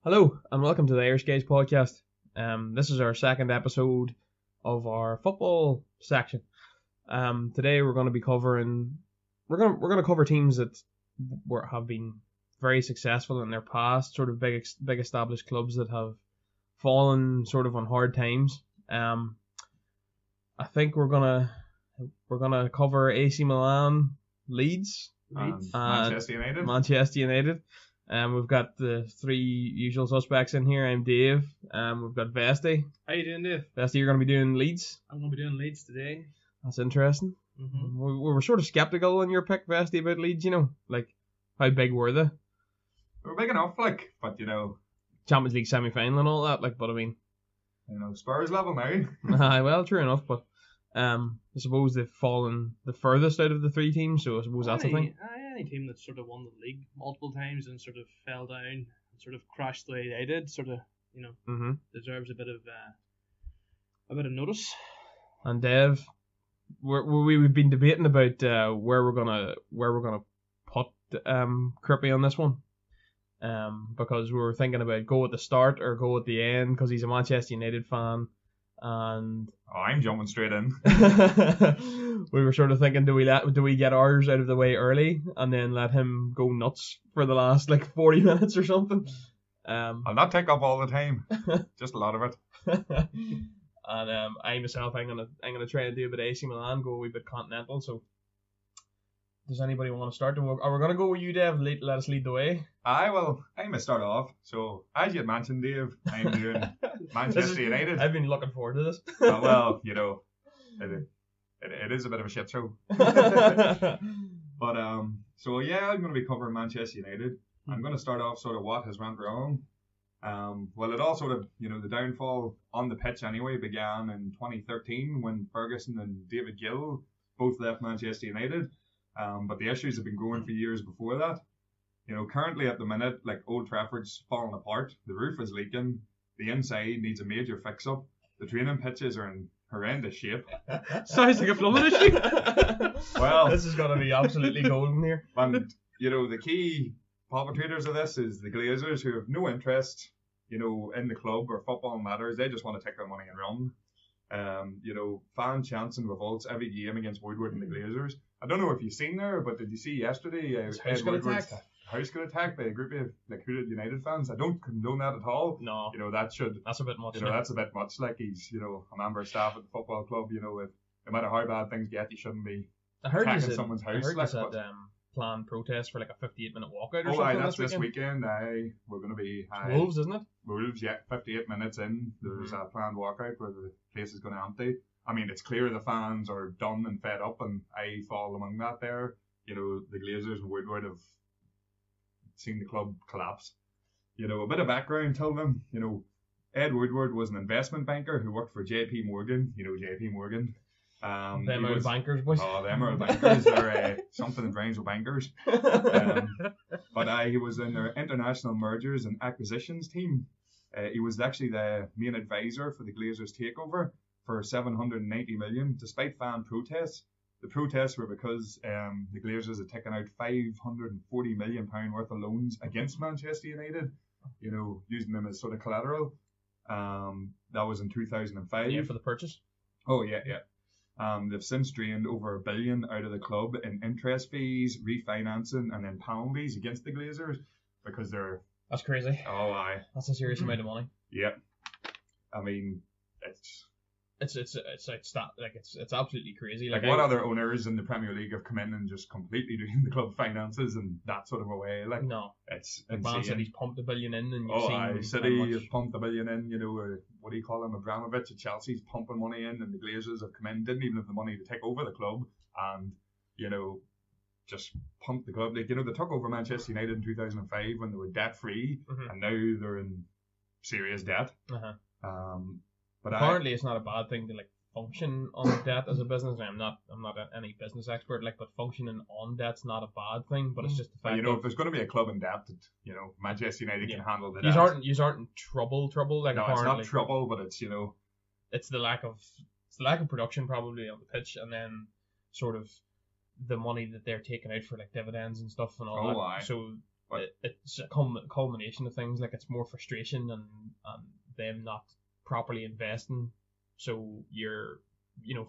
Hello and welcome to the Irish Guys podcast. This is our second episode of our football section. Today we're going to be covering we're going to cover teams that have been very successful in their past, sort of big established clubs that have fallen sort of on hard times. I think we're gonna cover AC Milan, Leeds, and Manchester United. We've got the three usual suspects in here. I'm Dave. We've got Vesti. How you doing, Dave? Vesti, you're going to be doing Leeds. I'm going to be doing Leeds today. That's interesting. Mm-hmm. We were sort of skeptical on your pick, Vesti, about Leeds, like, how big were they? They were big enough, but, Champions League semi-final and all that, but I mean... Spurs level now. Well, true enough, but I suppose they've fallen the furthest out of the three teams, so I suppose that's the thing. Any team that sort of won the league multiple times and sort of fell down and sort of crashed the way they did, sort of, deserves a bit of notice. And Dev, we've been debating about where we're gonna put Crippy on this one, because we were thinking about go at the start or go at the end because he's a Manchester United fan, and I'm jumping straight in. We were sort of thinking, do we get ours out of the way early and then let him go nuts for the last 40 minutes or something? I'll not take up all the time, just a lot of it. And I myself, I'm gonna try and do a bit of AC Milan, go a wee bit continental. So, does anybody want to start? Are we gonna go with you, Dave? Let us lead the way. I'm gonna start off. So, as you had mentioned, Dave, I'm doing Manchester United. I've been looking forward to this. It is a bit of a shit show. But so yeah, I'm going to be covering Manchester United. I'm going to start off sort of what has went wrong. Well, it all sort of, the downfall on the pitch anyway began in 2013 when Ferguson and David Gill both left Manchester United. But the issues have been going for years before that. Currently at the minute, Old Trafford's falling apart. The roof is leaking. The inside needs a major fix-up. The training pitches are in horrendous shape. Sounds like a plumbing issue. Well, this is going to be absolutely golden here. And, the key perpetrators of this is the Glazers, who have no interest, in the club or football matters. They just want to take their money and run. Fan chants and revolts every game against Woodward and the Glazers. I don't know if you've seen there, but did you see yesterday? House got attacked by a group of hooded United fans. I don't condone that at all. No. That's a bit much. That's a bit much. He's, a member of staff at the football club. No matter how bad things get, you shouldn't be attacking someone's house. I heard planned protest for a 58-minute walkout or something. That's this weekend. We're going to be Wolves, isn't it? Wolves, yeah. 58 minutes in, there's a planned walkout where the place is going to empty. I mean, it's clear the fans are done and fed up, and I fall among that there. The Glazers and Woodward have seen the club collapse. A bit of background, tell them, Ed Woodward was an investment banker who worked for JP Morgan. JP Morgan. Them are bankers, boys. Oh, them are bankers. They're something that rhymes with bankers. But he was in their international mergers and acquisitions team. He was actually the main advisor for the Glazers takeover for 790 million, despite fan protests. The protests were because the Glazers had taken out £540 million worth of loans against Manchester United, using them as sort of collateral. That was in 2005. Yeah, for the purchase? Oh, yeah. They've since drained over £1 billion out of the club in interest fees, refinancing, and then penalties against the Glazers because they're... That's crazy. Oh, aye. That's a serious amount of money. Yeah. I mean, it's absolutely crazy. What other owners in the Premier League have come in and just completely drained the club finances in that sort of a way? No. It's Man City's pumped $1 billion in, and City has pumped $1 billion in. What do you call him? Abramovich at Chelsea's pumping money in, and the Glazers have come in, didn't even have the money to take over the club, and just pumped the club. They took over Manchester United in 2005 when they were debt free, and now they're in serious debt. But apparently it's not a bad thing to function on debt as a business. I'm not any business expert, but functioning on debt's not a bad thing. But it's just the fact if there's going to be a club in debt, that Manchester United can handle the debt. You aren't in trouble. No, it's not trouble, but it's it's the lack of production probably on the pitch, and then sort of the money that they're taking out for dividends and stuff and all that. Aye. So it's a culmination of things. Like, it's more frustration and them not properly investing, so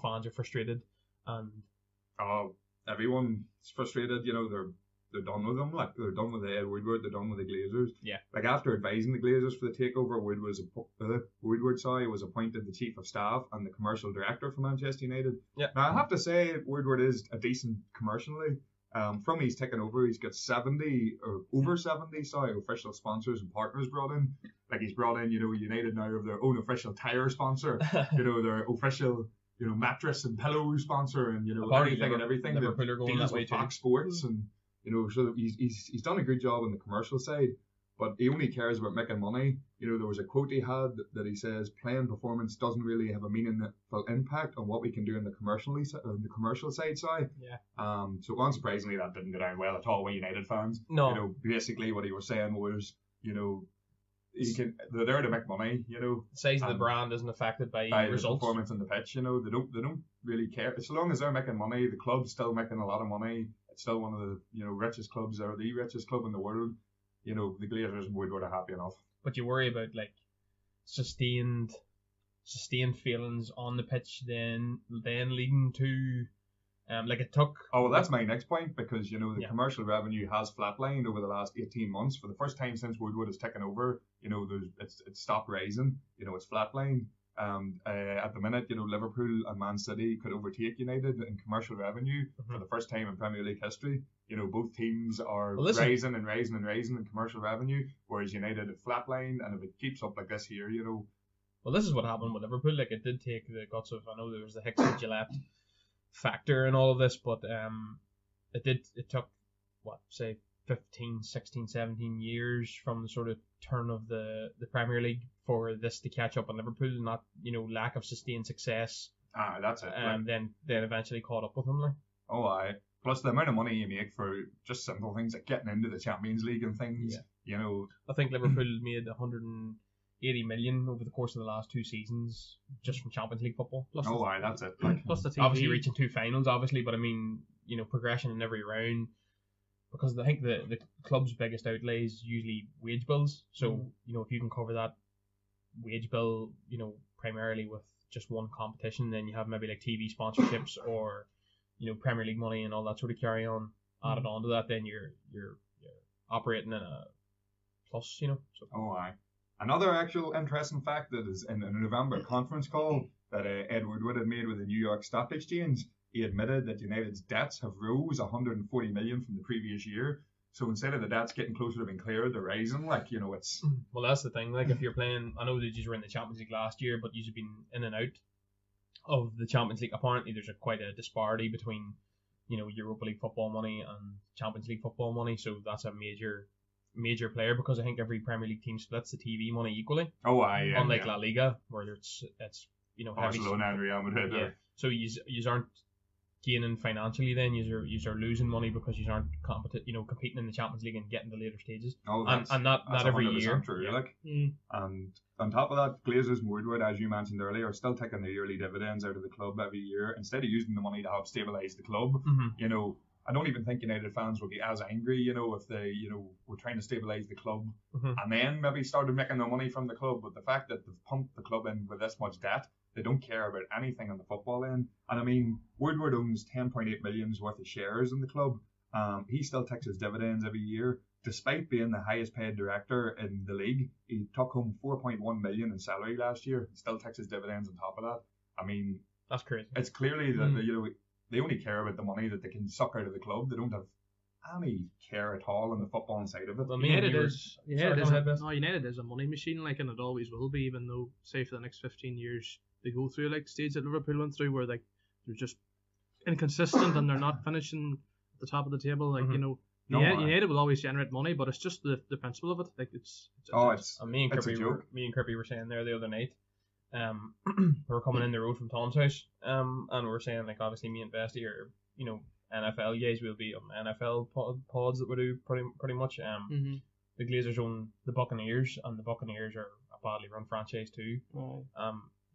fans are frustrated, and everyone's frustrated. They're done with them. Like, they're done with Ed Woodward. They're done with the Glazers. Yeah. Like, after advising the Glazers for the takeover, Woodward was appointed the chief of staff and the commercial director for Manchester United. Yeah. Now, I have to say, Woodward is a decent commercially. From he's taken over, he's got over 70 official sponsors and partners brought in. Like, he's brought in, United now have their own official tire sponsor, their official, mattress and pillow sponsor, and anything and everything. Liverpool are going that way too. Fox Sports, and so he's done a good job on the commercial side, but he only cares about making money. There was a quote he had that he says, "Playing performance doesn't really have a meaningful impact on what we can do in the commercial side." Sorry. Yeah. So unsurprisingly, that didn't go down well at all with United fans. No. Basically what he was saying was, they're there to make money. The size of the brand isn't affected by results. The performance on the pitch. They don't really care. As long as they're making money, the club's still making a lot of money. It's still one of the richest clubs, or the richest club in the world. The Glazers and Woodward are happy enough. But you worry about, like, sustained feelings on the pitch, then leading to it took. Oh, well, that's my next point, because the commercial revenue has flatlined over the last 18 months. For the first time since Woodward has taken over, it's stopped rising. It's flatlined. At the minute, Liverpool and Man City could overtake United in commercial revenue for the first time in Premier League history. Both teams are rising in commercial revenue, whereas United have flatlined, and if it keeps up like this here, Well, this is what happened with Liverpool. Like, it did take the guts of, I know there was the Hicks and Gillette factor in all of this, but it took, 15, 16, 17 years from the sort of turn of the Premier League for this to catch up on Liverpool, not, lack of sustained success. That's it. And then eventually caught up with them. Like. Oh, aye. Plus the amount of money you make for just simple things like getting into the Champions League and things. Yeah. I think Liverpool made 180 million over the course of the last 2 seasons just from Champions League football. Aye, that's it. Plus the TV. Obviously reaching 2 finals, obviously, but I mean, progression in every round. Because I think the club's biggest outlay is usually wage bills. So, if you can cover that wage bill, primarily with just one competition, then you have maybe like TV sponsorships or, Premier League money and all that sort of carry on added on to that, then you're operating in a plus, So. Oh, aye. Another actual interesting fact that is in a November conference call that Ed Woodward had made with the New York Stock Exchange. He admitted that United's debts have rose 140 million from the previous year. So instead of the debts getting closer to being cleared, they're rising. It's... Well, that's the thing. Like, if you're playing... I know that you were in the Champions League last year, but you've been in and out of the Champions League. Apparently, there's quite a disparity between, Europa League football money and Champions League football money. So that's a major player, because I think every Premier League team splits the TV money equally. Oh, aye. Yeah, unlike La Liga, where it's Barcelona and Real Madrid. Yeah. So you aren't gaining financially, then you are losing money because you aren't competing in the Champions League and getting to later stages. Oh, and not every year. True, And on top of that, Glazers and Woodward, as you mentioned earlier, are still taking their yearly dividends out of the club every year instead of using the money to help stabilise the club. I don't even think United fans would be as angry, if they, were trying to stabilise the club and then maybe started making their money from the club. But the fact that they've pumped the club in with this much debt, they don't care about anything on the football end. And I mean, Woodward owns 10.8 million's worth of shares in the club. He still takes his dividends every year. Despite being the highest paid director in the league, he took home 4.1 million in salary last year. He still takes his dividends on top of that. I mean, that's crazy. It's clearly that they only care about the money that they can suck out of the club. They don't have any care at all on the football side of it. Well, United is a money machine, and it always will be, even though, say, for the next 15 years, they go through stage that Liverpool went through where they're just inconsistent and they're not finishing at the top of the table. United will always generate money, but it's just the principle of it. It's me and Kirby were saying there the other night. We were coming in the road from Tom's house, and we were saying, obviously me and Bestie are, NFL guys, will be on NFL pods that we do pretty much. The Glazers own the Buccaneers, and the Buccaneers are a badly run franchise too.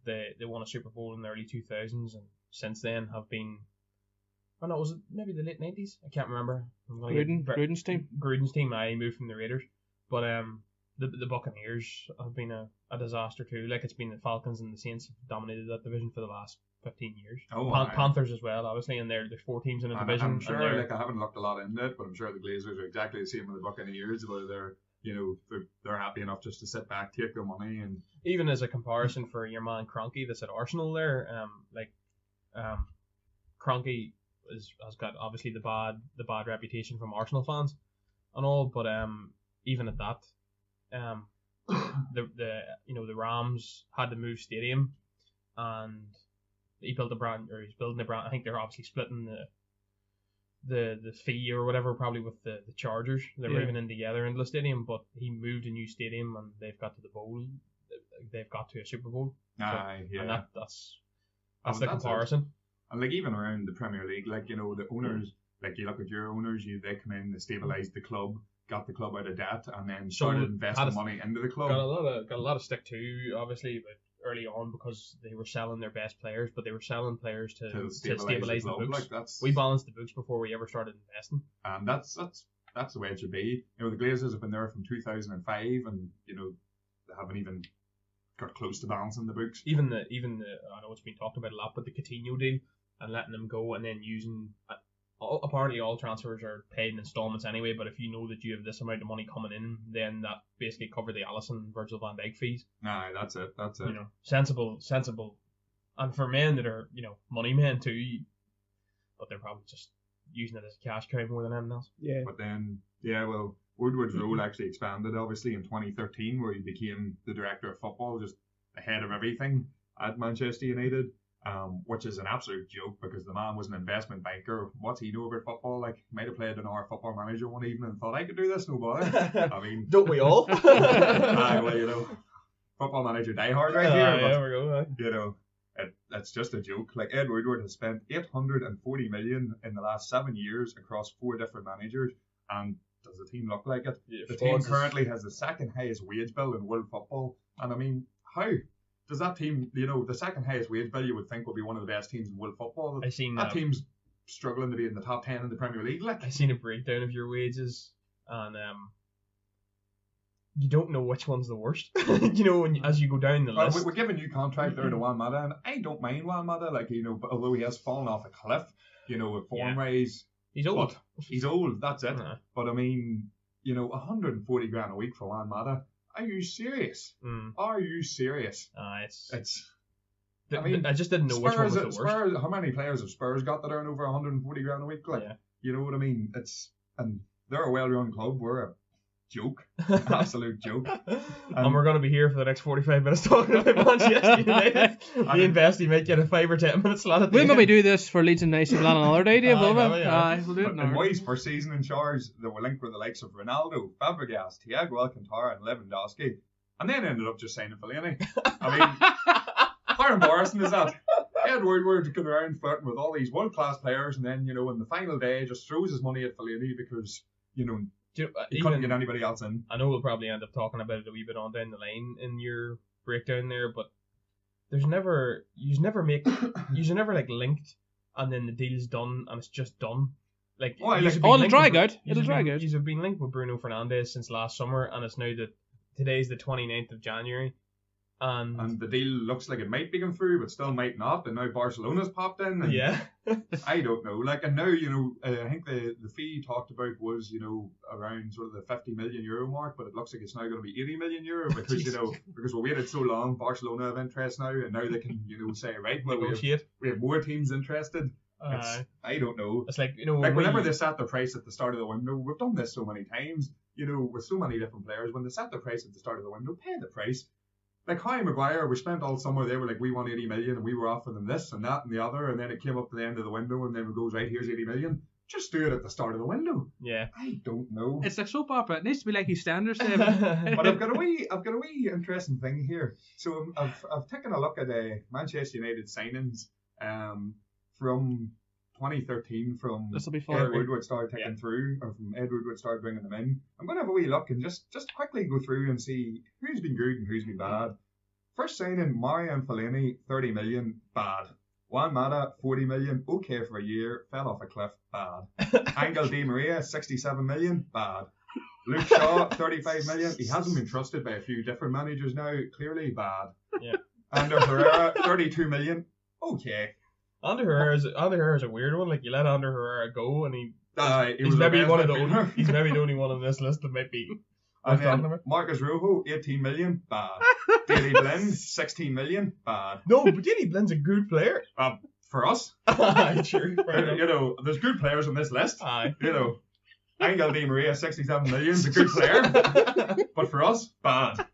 They won a Super Bowl in the early 2000s, and since then have been Oh no, was it maybe the late 90s? I can't remember. Gruden's team. Gruden's team, I moved from the Raiders. But the Buccaneers have been a disaster too. Like, it's been the Falcons and the Saints have dominated that division for the last 15 years. Panthers as well, obviously, and there's 4 teams in the division. I'm sure, like, I haven't looked a lot into it, but I'm sure the Glazers are exactly the same with the Buccaneers, where they're happy enough just to sit back, take their money, and even as a comparison for your man Kroenke that's at Arsenal there, Kroenke has got obviously the bad reputation from Arsenal fans and all, but even at that, the Rams had to move stadium, and he's building a brand. I think they're obviously splitting the fee or whatever, probably with the Chargers. They're moving in together into the stadium, but he moved a new stadium and they've got to the bowl. They've got to a Super Bowl. And that's the comparison. And like, even around the Premier League, like, the owners, like, you look at your owners, they come in, they stabilised the club, got the club out of debt, and then started investing money into the club. Got a lot of stick too, obviously, but early on, because they were selling their best players, but they were selling players to stabilise the books. Like, we balanced the books before we ever started investing. And that's the way it should be. The Glazers have been there from 2005, and they haven't even got close to balancing the books. Even the I know it's been talked about a lot, but the Coutinho deal and letting them go, and then using apparently all transfers are paid in installments anyway, but if you know that you have this amount of money coming in, then that basically cover the Alisson, Virgil van Dijk fees. That's it. Sensible, and for men that are money men too, but they're probably just using it as a cash cow more than anything else. Yeah. But then Woodward's role actually expanded, obviously, in 2013, where he became the director of football, just ahead of everything at Manchester United, which is an absolute joke, because the man was an investment banker. What's he know about football? Like, might have played in our Football Manager one evening and thought, I could do this, no bother. I mean, don't we all? Football Manager diehard right here. There we go. It's just a joke. Like, Ed Woodward has spent $840 million in the last 7 years across 4 different managers, and does the team look like it? Yeah, the team currently has the second highest wage bill in world football, and I mean, how does that team, the second highest wage bill you would think would be one of the best teams in world football? That team's struggling to be in the top 10 in the Premier League. Like, I seen a breakdown of your wages, and you don't know which one's the worst. As you go down the list. We're giving new contract there to Juan Mata, and I don't mind Juan Mata, but although he has fallen off a cliff, with form-wise. He's old. He's old, that's it. Uh-huh. But I mean, $140,000 a week for Juan Mata. Are you serious? Are you serious? I just didn't know which one was the worst. Spurs, how many players have Spurs got that earn over $140,000 a week? You know what I mean? And they're a well-run club. We're a joke, absolute joke. And we're going to be here for the next 45 minutes talking about Manchester United. We invest, you might get a 5 or 10 minute slot at the end. We'll maybe do this for Leeds and Nice Milan another day, Dave. We'll do it now. In Moyes' first season in charge, they were linked with the likes of Ronaldo, Fabregas, Thiago Alcantara, and Lewandowski, and then ended up just signing Fellaini. I mean, how embarrassing is that? Ed Woodward going around flirting with all these world-class players, and then, in the final day, just throws his money at Fellaini because, you couldn't get anybody else in. I know we'll probably end up talking about it a wee bit on down the line in your breakdown there, but you never like linked and then the deal's done and it's just done. It'll drag out. You've been linked with Bruno Fernandes since last summer, and it's now today's the 29th of January. And the deal looks like it might be going through, but still might not. And now Barcelona's popped in. And yeah. I don't know. And now, I think the fee talked about was, around sort of the €50 million mark, but it looks like it's now going to be €80 million because, because we waited so long, Barcelona have interest now, and now they can, say, right, well, we have more teams interested. I don't know. It's like, whenever they set the price at the start of the window, we've done this so many times, with so many different players. When they set the price at the start of the window, pay the price. Like Harry Maguire, we spent all summer, they were like, we want 80 million, and we were offering them this and that and the other, and then it came up to the end of the window, and then it goes, right, here's 80 million. Just do it at the start of the window. Yeah. I don't know. It's like soap opera. It needs to be like EastEnders. But I've got a wee interesting thing here. So I've taken a look at Manchester United signings from 2013, from Ed Woodward started taking through, or from Ed Woodward started bringing them in. I'm going to have a wee look and just quickly go through and see who's been good and who's been bad. First signing, Mario Fellaini, 30 million, bad. Juan Mata, 40 million, okay for a year, fell off a cliff, bad. Angel Di Maria, 67 million, bad. Luke Shaw, 35 million. He hasn't been trusted by a few different managers now, clearly bad. Yeah. Ander Herrera, 32 million, okay. Ander Herrera's a weird one. Like, you let Ander Herrera go, and he's maybe one of the only. He's maybe the only one on this list that might be. And then Marcus Rojo, 18 million, bad. Daley Blind, 16 million, bad. No, but Daley Blind's a good player. For us. True. You know, there's good players on this list. Aye. You know, Angel Di Maria, 67 million, is a good player. But for us, bad.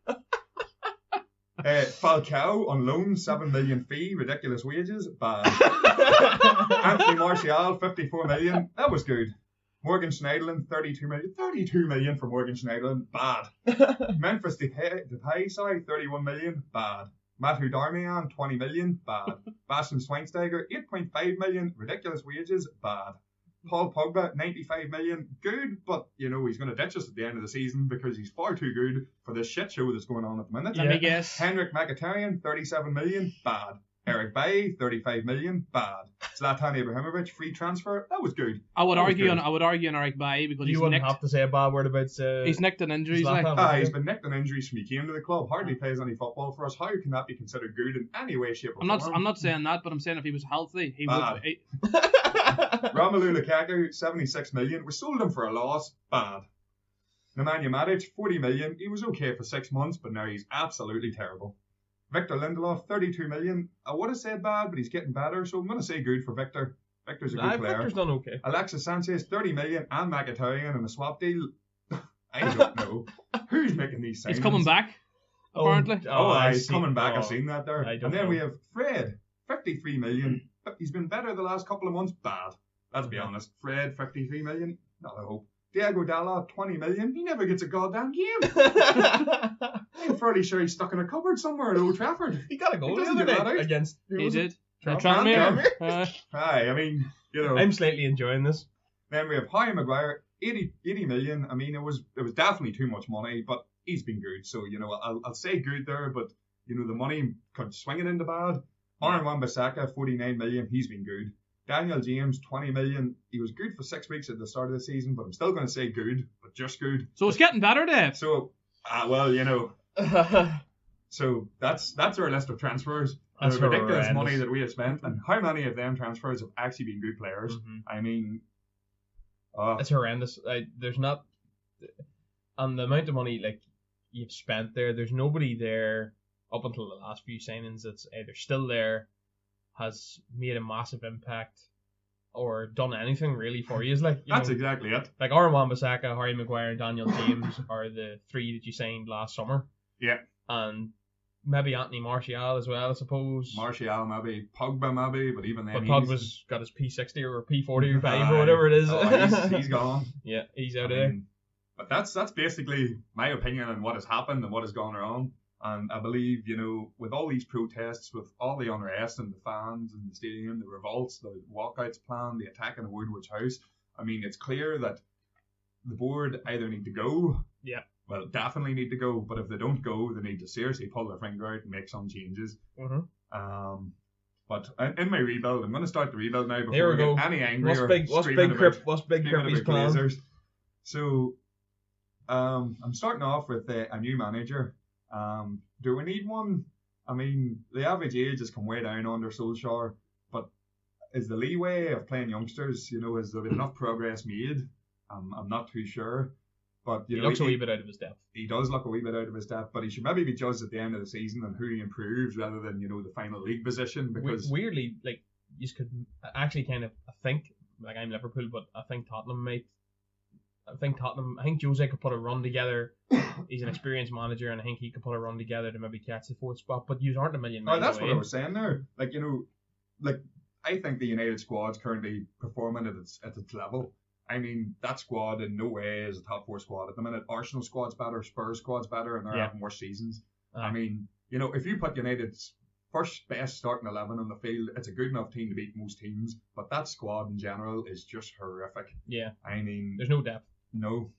Falcao on loan, 7 million fee, ridiculous wages, bad. Anthony Martial, 54 million, that was good. Morgan Schneiderlin, 32 million. 32 million for Morgan Schneiderlin, bad. Memphis Depay, 31 million, bad. Matthew Darmian, 20 million, bad. Bastian Schweinsteiger, 8.5 million, ridiculous wages, bad. Paul Pogba, 95 million, good, but, you know, he's going to ditch us at the end of the season because he's far too good for this shit show that's going on at the minute. Let me guess. Henrik Mkhitaryan, 37 million, bad. Eric Bailly, 35 million, bad. Zlatan Ibrahimovic, free transfer, that was good. I would argue on Eric Bailly because you wouldn't have to say a bad word about. He's nicked an injuries. He's been nicked an injuries from he came to the club. Hardly plays any football for us. How can that be considered good in any way, shape, or form? I'm not saying that, but I'm saying if he was healthy, he bad. would. Romelu Lukaku, 76 million. We sold him for a loss. Bad. Nemanja Matic, 40 million. He was okay for 6 months, but now he's absolutely terrible. Victor Lindelof, 32 million. I would have said bad, but he's getting better, so I'm going to say good for Victor. Victor's a good player. Victor's done okay. Alexis Sanchez, 30 million, and Mkhitaryan in a swap deal. I don't know. Who's making these signings? He's coming back, apparently. He's coming back. I've seen that there. And then we have Fred, 53 million. He's been better the last couple of months. Bad. Let's be honest. Fred, 53 million. Not a hope. Diego Dalot, 20 million. He never gets a goddamn game. I'm fairly sure he's stuck in a cupboard somewhere at Old Trafford. He got a goal the other day against. He did. Tranmere. I mean, you know. I'm slightly enjoying this. Then we have Harry Maguire, 80 million. I mean, it was definitely too much money, but he's been good. So, you know, I'll say good there, but, you know, the money could swing it into bad. Aaron Wan-Bissaka, 49 million. He's been good. Daniel James, 20 million. He was good for 6 weeks at the start of the season, but I'm still going to say good, but just good. So it's getting better, Dave. So, well, you know. So that's our list of transfers. The ridiculous money that we have spent, and how many of them transfers have actually been good players. Mm-hmm. I mean, it's horrendous. There's not, and the amount of money like you've spent there. There's nobody there up until the last few signings that's either still there, has made a massive impact, or done anything really for you. Like that's exactly it. Like Aaron Wan-Bissaka, Harry Maguire, and Daniel James are the 3 that you signed last summer. Yeah. And maybe Anthony Martial as well, I suppose. Martial, maybe Pogba, maybe, but even then. But Pogba's got his P60 or P40 or 5 or whatever it is. He's gone. Yeah, he's out of there. But that's basically my opinion on what has happened and what has gone wrong. And I believe, you know, with all these protests, with all the unrest and the fans in the stadium, the revolts, the walkouts planned, the attack on Woodward's house, I mean, it's clear that the board either need to go. Yeah. Well, definitely need to go, but if they don't go, they need to seriously pull their finger out and make some changes. Mm-hmm. But in my rebuild, I'm going to start the rebuild now before we get any angrier. What's Big Crippy's plan? So, I'm starting off with a new manager. Do we need one? I mean, the average age has come way down under Solskjaer, but is the leeway of playing youngsters, you know, has there been enough progress made? I'm not too sure. But, you know, looks a wee bit out of his depth. He does look a wee bit out of his depth, but he should maybe be judged at the end of the season on who he improves rather than, you know, the final league position. Because weirdly, like, you could actually kind of think, like I'm Liverpool, but I think Tottenham might. I think Jose could put a run together. He's an experienced manager, and I think he could put a run together to maybe catch the 4th spot. But you aren't a million miles away. That's what I was saying there. Like, you know, like I think the United squad's currently performing at its level. I mean, that squad in no way is a top 4 squad at the minute. Arsenal squad's better, Spurs squad's better, and they're having more seasons. I mean, you know, if you put United's first best starting 11 on the field, it's a good enough team to beat most teams. But that squad in general is just horrific. Yeah. I mean, there's no depth. No.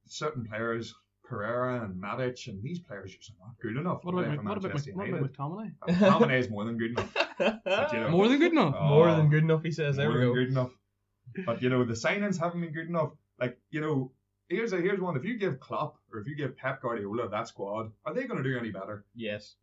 Certain players Pereira and Matic, and these players just are not good enough. What about McTominay? McTominay is more than good enough. But, more than good enough? More than good enough, he says. There we go. Good enough. But, the signings haven't been good enough. Like, here's one. If you give Klopp or if you give Pep Guardiola that squad, are they going to do any better? Yes.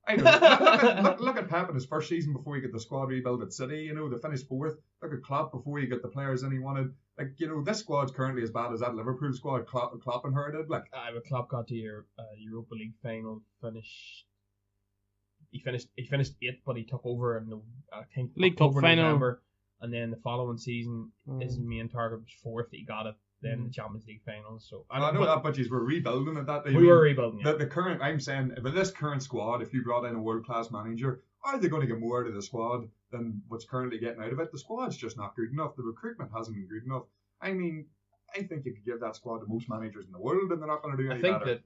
I know. Look at Pep in his first season before he got the squad rebuilt at City. They finished 4th. Look at Klopp before he got the players in he wanted. Like, this squad's currently as bad as that Liverpool squad Klopp inherited. Like, but Klopp got to your Europa League final finish. He finished 8th, but he took over in I think League Cup final. November, and then the following season his main target was 4th. He got it. Then the Champions League finals. So I know that, but we're rebuilding at that. We were rebuilding. Yeah. The current, I'm saying, with this current squad, if you brought in a world class manager, are they going to get more out of the squad than what's currently getting out of it? The squad's just not good enough. The recruitment hasn't been good enough. I mean, I think you could give that squad to most managers in the world, and they're not going to do any better.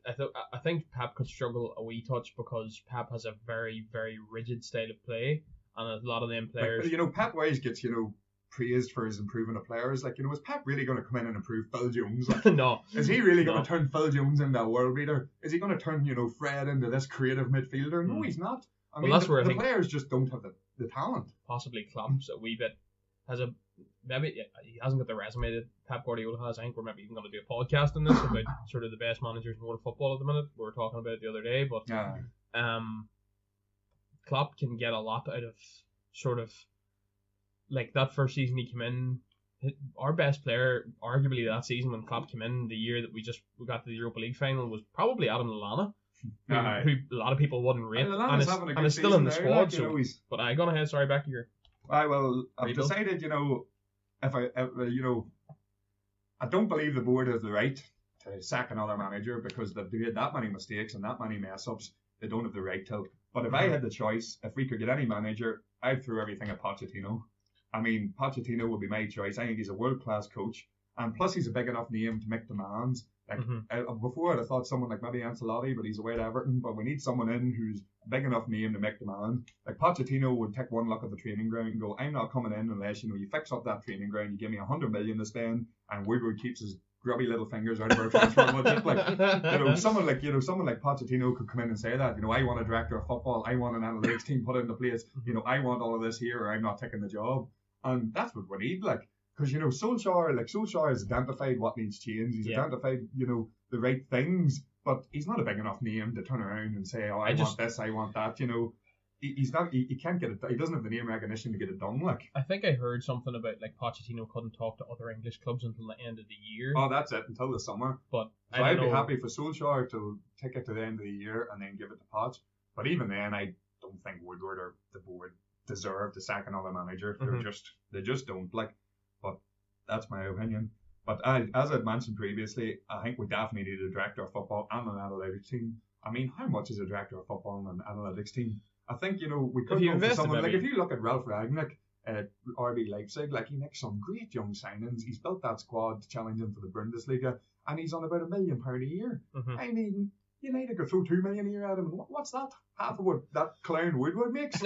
I think Pep could struggle a wee touch because Pep has a very, very rigid style of play, and a lot of them players. Pep always gets praised for his improving of players. Like, is Pep really going to come in and improve Phil Jones? Like, no. Is he really going to turn Phil Jones into a world beater? Is he going to turn, Fred into this creative midfielder? No, he's not. I mean, that's where the players just don't have the talent. Possibly Klopp's a wee bit maybe he hasn't got the resume that Pep Guardiola has. I think we're maybe even going to do a podcast on this about sort of the best managers in world football at the minute. We were talking about it the other day, but Klopp can get a lot out of sort of like that first season he came in. Our best player, arguably that season when Klopp came in, the year that we got to the Europa League final, was probably Adam Lallana, who a lot of people wouldn't rate, and is still in the squad. But I gone ahead. Sorry, back to your. I've decided, if I don't believe the board has the right to sack another manager because they've made that many mistakes and that many mess ups. They don't have the right to. But if I had the choice, if we could get any manager, I'd throw everything at Pochettino. I mean, Pochettino would be my choice. I think he's a world-class coach. And plus, he's a big enough name to make demands. Like before, I'd have thought someone like maybe Ancelotti, but he's away to Everton. But we need someone in who's a big enough name to make demands. Like Pochettino would take one look at the training ground and go, I'm not coming in unless, you fix up that training ground, you give me 100 million to spend, and Woodward keeps his grubby little fingers out of our transfer budget. Like, someone like Pochettino could come in and say that, I want a director of football, I want an analytics team put into place, I want all of this here, or I'm not taking the job. And that's what we need, because Solskjaer has identified what needs change. He's identified, the right things, but he's not a big enough name to turn around and say, I want this, I want that. He's not. He can't get it. He doesn't have the name recognition to get it done. I think I heard something about Pochettino couldn't talk to other English clubs until the end of the year. Oh, that's it, until the summer. But so I'd be happy for Solskjaer to take it to the end of the year and then give it to Poch. But even then, I don't think Woodward or the board deserve to sack another manager. They just don't. But that's my opinion. But as I'd mentioned previously, I think we definitely need a director of football and an analytics team. I mean, how much is a director of football and an analytics team? I think, we could go for someone, if you look at Ralph Ragnick at RB Leipzig, he makes some great young signings. He's built that squad to challenge him for the Bundesliga, and he's on about £1 million a year. I mean, United could throw $2 million a year at him. What's that? Half of what that clown Woodward makes?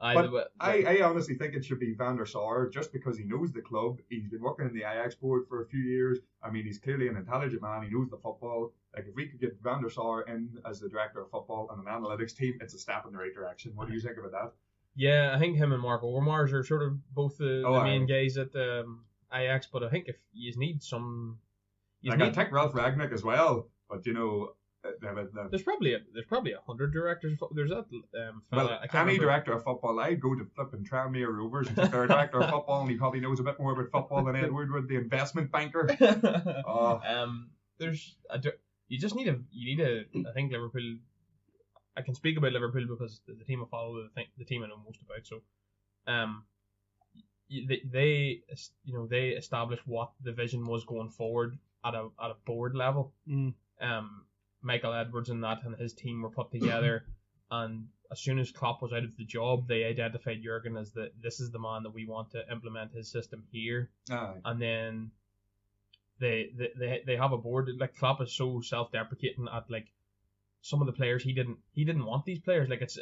I honestly think it should be Van der Sar, just because he knows the club. He's been working in the Ajax board for a few years. I mean, he's clearly an intelligent man. He knows the football. If we could get Van der Sar in as the director of football and an analytics team, it's a step in the right direction. What do you think about that? Yeah, I think him and Mark Overmars are sort of both the main guys at Ajax, but I think if you need some... I take Ralph Ragnick as well, but there's probably 100 directors. There's that fella. Any director of football, I'd go to flipping Tranmere Rovers and take their director of football, and he probably knows a bit more about football than Ed Woodward, the investment banker. You need a. I think Liverpool. I can speak about Liverpool because the team I follow, the team I know most about. So, they established what the vision was going forward at a board level. Michael Edwards and his team were put together, and as soon as Klopp was out of the job, they identified Jurgen as this is the man that we want to implement his system here. And then they have a board. Klopp is so self-deprecating at some of the players he didn't want these players. It's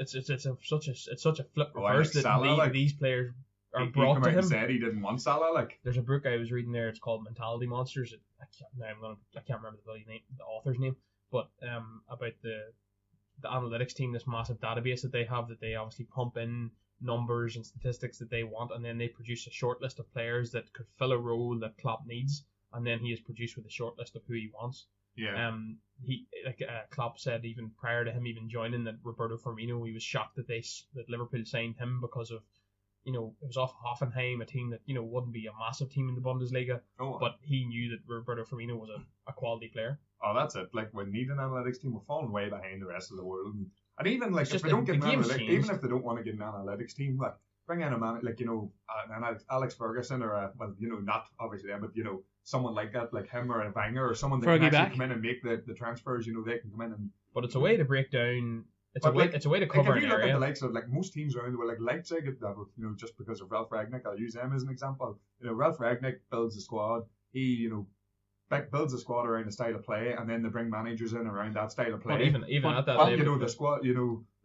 such a flip reverse that Salah, these players are brought to him. He said he didn't want Salah. There's a book I was reading there. It's called Mentality Monsters. I can't remember the bloody name, the author's name, but about the analytics team, this massive database that they have, that they obviously pump in numbers and statistics that they want, and then they produce a short list of players that could fill a role that Klopp needs, and then he is produced with a short list of who he wants. Yeah. Klopp said even prior to him even joining that Roberto Firmino, he was shocked that Liverpool signed him because of, it was off Hoffenheim, a team that wouldn't be a massive team in the Bundesliga, but he knew that Roberto Firmino was a quality player. Oh, that's it. Like, we need an analytics team. We're falling way behind the rest of the world, and even like if they don't get an analytics, even if they don't want to get an analytics team, like bring in a man like an Alex Ferguson or not obviously them, but someone like that, like him or a Wenger or someone that can actually come in and make the transfers. They can come in and. But it's a way to break down. It's a way to cover an area. If you look at the likes of most teams around the world, like Leipzig, just because of Ralph Rangnick, I'll use them as an example. Ralph Rangnick builds a squad. He builds a squad around a style of play, and then they bring managers in around that style of play. But even at that level, the squad,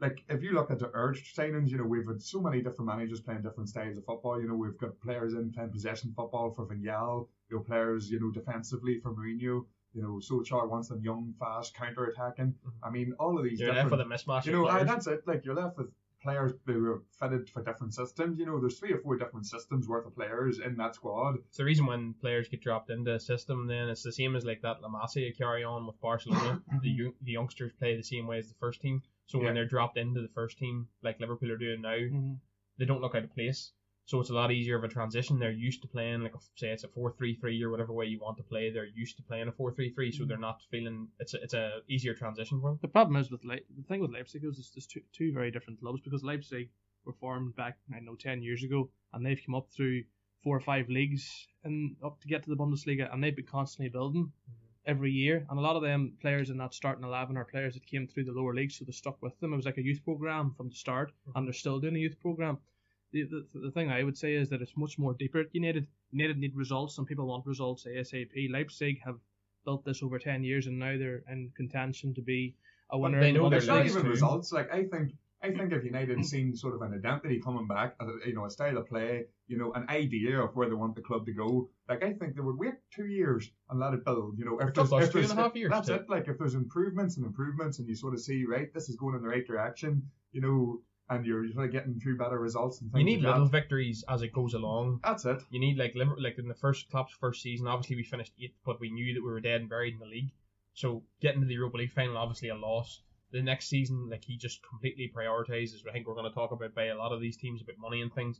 like if you look at the urged signings, we've had so many different managers playing different styles of football. We've got players in playing possession football for Vignal, players, defensively for Mourinho. Solskjaer wants them young, fast, counter-attacking. I mean, all of these you're different... left with a mismatch. That's it. Like, you're left with players who are fitted for different systems. There's 3 or 4 different systems worth of players in that squad. It's the reason when players get dropped into a system, then it's the same as like that La Masia carry on with Barcelona. the youngsters play the same way as the first team. So when they're dropped into the first team, like Liverpool are doing now, they don't look out of place. So it's a lot easier of a transition. They're used to playing, like, say it's a 4-3-3 or whatever way you want to play. They're used to playing a 4-3-3, so they're not feeling it's a easier transition for them. The problem is the thing with Leipzig is there's two very different clubs, because Leipzig were formed back 10 years ago, and they've come up through 4 or 5 leagues and up to get to the Bundesliga, and they've been constantly building every year. And a lot of them players in that starting 11 are players that came through the lower leagues, so they stuck with them. It was like a youth program from the start, and they're still doing a youth program. The thing I would say is that it's much more deeper. United need results, and people want results ASAP. Leipzig have built this over 10 years, and now they're in contention to be a winner. They know there's not even results. Like, I think if United had seen sort of an identity coming back, a style of play, an idea of where they want the club to go, like, I think they would wait 2 years and let it build. If there's 2.5 years. That's it. Like, if there's improvements, and you sort of see, right, this is going in the right direction, and you're sort of getting through better results and things. You need little victories as it goes along. That's it. You need like in the Klopp's first season, obviously we finished 8th, but we knew that we were dead and buried in the league. So getting to the Europa League final, obviously a loss. The next season, like, he just completely prioritises. I think we're going to talk about by a lot of these teams about money and things.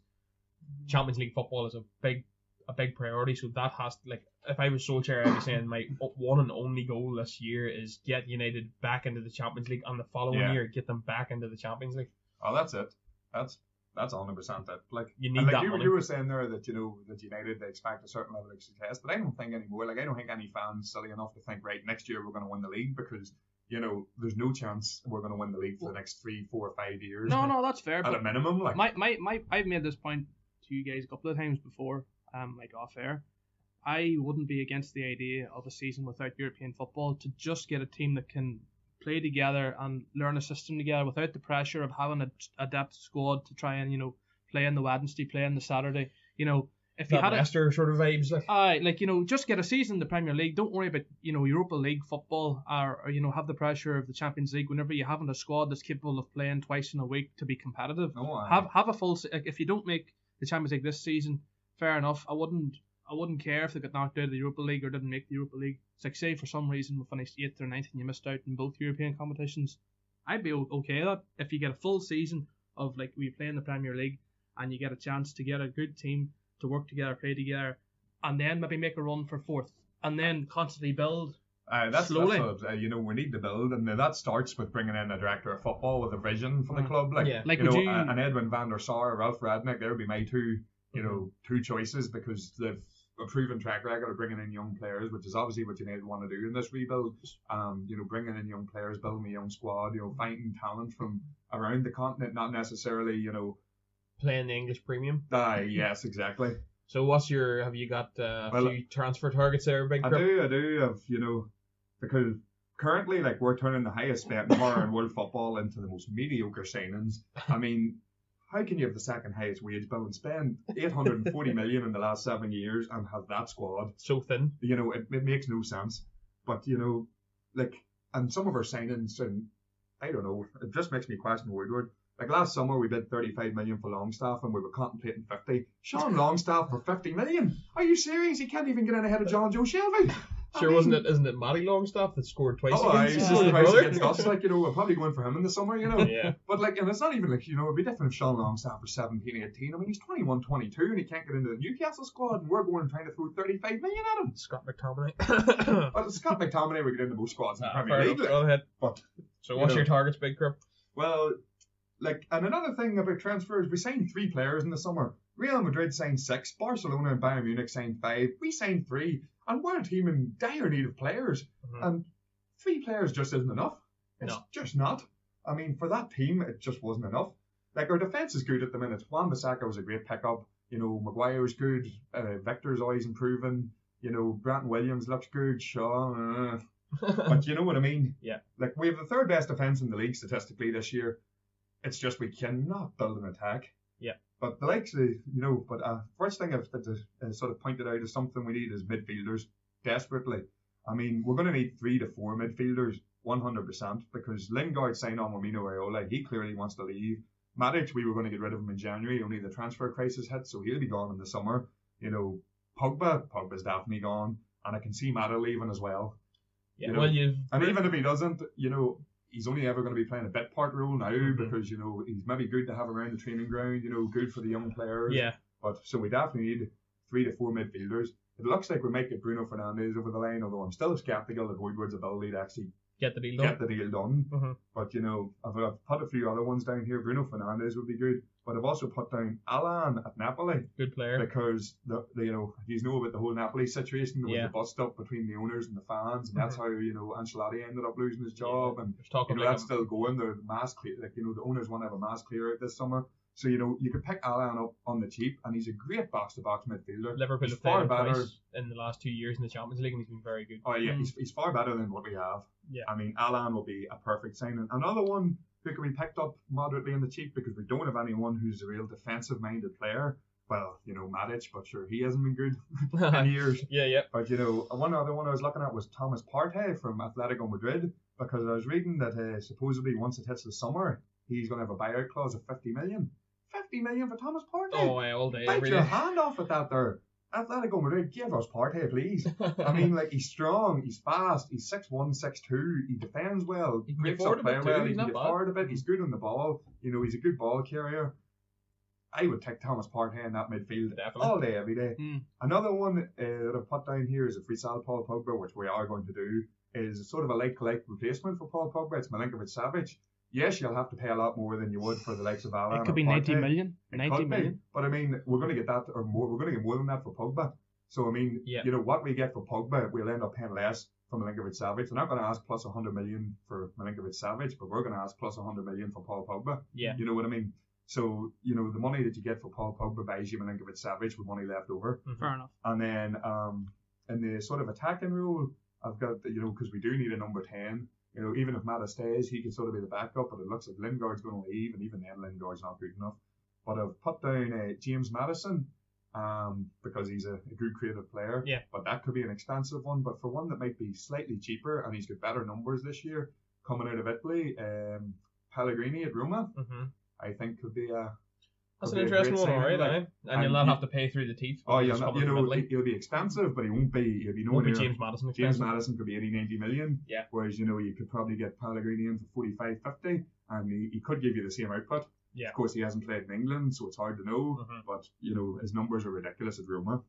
Champions League football is a big priority. So that has to, like, if I was Solskjaer, I'd be saying my one and only goal this year is get United back into the Champions League, and the following year get them back into the Champions League. Oh, that's it. That's 100% it. Like, you need that money. You were saying there that that United, they expect a certain level of success, but I don't think anymore. Like, I don't think any fans silly enough to think, right, next year we're going to win the league, because there's no chance we're going to win the league for the next 3, 4, 5 years. No, that's fair. At a minimum, like, I've made this point to you guys a couple of times before, like off air. I wouldn't be against the idea of a season without European football, to just get a team that can play together and learn a system together without the pressure of having a depth squad to try and play on the Wednesday, play on the Saturday. If you had Leicester sort of vibes, like, just get a season in the Premier League. Don't worry about Europa League football or have the pressure of the Champions League whenever you haven't a squad that's capable of playing twice in a week to be competitive. Have a full. Like, if you don't make the Champions League this season, fair enough. I wouldn't care if they got knocked out of the Europa League or didn't make the Europa League. It's like, say for some reason we finished 8th or 9th and you missed out in both European competitions. I'd be okay with that. If you get a full season of, like, we play in the Premier League and you get a chance to get a good team to work together, play together, and then maybe make a run for 4th, and then constantly build slowly. That's what, we need to build, and that starts with bringing in a director of football with a vision for the club. Like, and Edwin van der Sar, Ralph Rangnick, there would be my two choices, because they've a proven track record of bringing in young players, which is obviously what United want to do in this rebuild. Bringing in young players, building a young squad, finding talent from around the continent, not necessarily, playing the English premium. Yes, exactly. So have you got a few transfer targets there, Big Crip? I do have, because currently, like, we're turning the highest spent modern world football into the most mediocre signings. I mean, how can you have the second highest wage bill and spend 840 million in the last 7 years and have that squad so thin? You know, it makes no sense. But you know, like, and some of our signings, and I don't know, it just makes me question Woodward. Like last summer, we bid 35 million for Longstaff, and we were contemplating 50. Sean Longstaff for 50 million? Are you serious? He can't even get in ahead of John Joe Shelby. Sure, isn't it Matty Longstaff that scored twice against his twice brother? Against us, like, you know, we're probably going for him in the summer, you know. Yeah. But like, and it's not even like, you know, it'd be different if Sean Longstaff was 17, 18. I mean, he's 21, 22, and he can't get into the Newcastle squad, and we're going trying to throw 35 million at him. Scott McTominay. Well, Scott McTominay would get into most squads in the Premier League. Go ahead. But, so what's your targets, Big Crip? Well, like, and another thing about transfers, we signed 3 players in the summer. Real Madrid signed 6, Barcelona and Bayern Munich signed 5, we signed 3, and we're a team in dire need of players. And 3 players just isn't enough. It's just not. I mean, for that team, it just wasn't enough. Like, our defence is good at the minute. Wan-Bissaka was a great pickup. You know, Maguire's good. Victor's always improving. You know, Brenton Williams looks good. Shaw. But you know what I mean? Yeah. Like, we have the 3rd best defence in the league statistically this year. It's just we cannot build an attack. Yeah. But the likes of, you know, but first thing I've sort of pointed out is something we need is midfielders desperately. I mean, we're going to need 3 to 4 midfielders, 100%, because Lingard signed on with Mino Raiola. He clearly wants to leave. Matic, we were going to get rid of him in January, only the transfer crisis hit, so he'll be gone in the summer. You know, Pogba's definitely gone, and I can see Mata leaving as well. Yeah, you know? And even if he doesn't, you know, he's only ever going to be playing a bit part role now because, you know, he's maybe good to have around the training ground, you know, good for the young players. Yeah. But so we definitely need 3 to 4 midfielders. It looks like we might get Bruno Fernandes over the line, although I'm still skeptical of Woodward's ability to actually get the deal done. But, you know, I've put a few other ones down here. Bruno Fernandes would be good. But I've also put down Alan at Napoli. Good player. Because, you know, you know about the whole Napoli situation. There was the bust up between the owners and the fans. And that's how, you know, Ancelotti ended up losing his job. And, you know, that's still going. The mass clear, like, you know, the owners want to have a mass clear out this summer. So, you know, you could pick Alan up on the cheap, and he's a great box-to-box midfielder. Liverpool have played him twice in the last 2 years in the Champions League, and he's been very good. Oh, yeah, he's far better than what we have. Yeah. I mean, Alan will be a perfect signing. Another one who can be picked up moderately on the cheap because we don't have anyone who's a real defensive-minded player. Well, you know, Matic, but sure, he hasn't been good in years. Yeah. But, you know, one other one I was looking at was Thomas Partey from Atletico Madrid, because I was reading that supposedly once it hits the summer, he's going to have a buyout clause of 50 million. 50 million for Thomas Partey? Oh, all day, bite every your day. hand off at that there. Atletico Madrid, give us Partey, please. I mean, like, he's strong, he's fast, he's 6'1", 6'2", he defends well, he can breaks afford up play a bit well, too, he can get forward a bit, he's good on the ball, you know, he's a good ball carrier. I would take Thomas Partey in that midfield all day, every day. Another one that I've put down here is if we sell Paul Pogba, which we are going to do, is sort of a like replacement for Paul Pogba. It's Milinkovic-Savic. Yes, you'll have to pay a lot more than you would for the likes of Alan. It could be 90 million. 90 million. But I mean, we're going to get that or more. We're going to get more than that for Pogba. So I mean, you know what we get for Pogba, we'll end up paying less for Milinkovic-Savic. We're not going to ask plus 100 million for Milinkovic-Savic, but we're going to ask plus 100 million for Paul Pogba. Yeah. You know what I mean? So, you know, the money that you get for Paul Pogba buys you Milinkovic-Savic with money left over. Fair enough. And then in the sort of attacking role, I've got, you know, because we do need a number 10. You know, even if Mata stays, he can sort of be the backup, but it looks like Lingard's going to leave, and even then Lingard's not good enough. But I've put down James Maddison because he's a good creative player. Yeah. But that could be an expensive one. But for one that might be slightly cheaper, and he's got better numbers this year, coming out of Italy, Pellegrini at Roma, I think could be a... That's an interesting one, alright, like, and you'll not have to pay through the teeth. Oh, yeah, you know, he'll be expensive, but he won't be. He'll be nowhere near. James Maddison expensive. James Maddison could be 80-90 million. Yeah. Whereas, you know, you could probably get Pellegrini in for 45-50, and he could give you the same output. Yeah. Of course, he hasn't played in England, so it's hard to know. But you know, his numbers are ridiculous at Roma.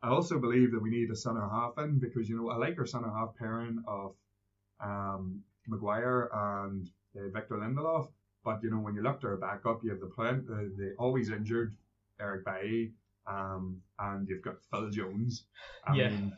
I also believe that we need a centre half in because, you know, I like our centre half pairing of Maguire and Victor Lindelof. But, you know, when you look to our backup, you have the always injured Eric Bailly, and you've got Phil Jones. I mean,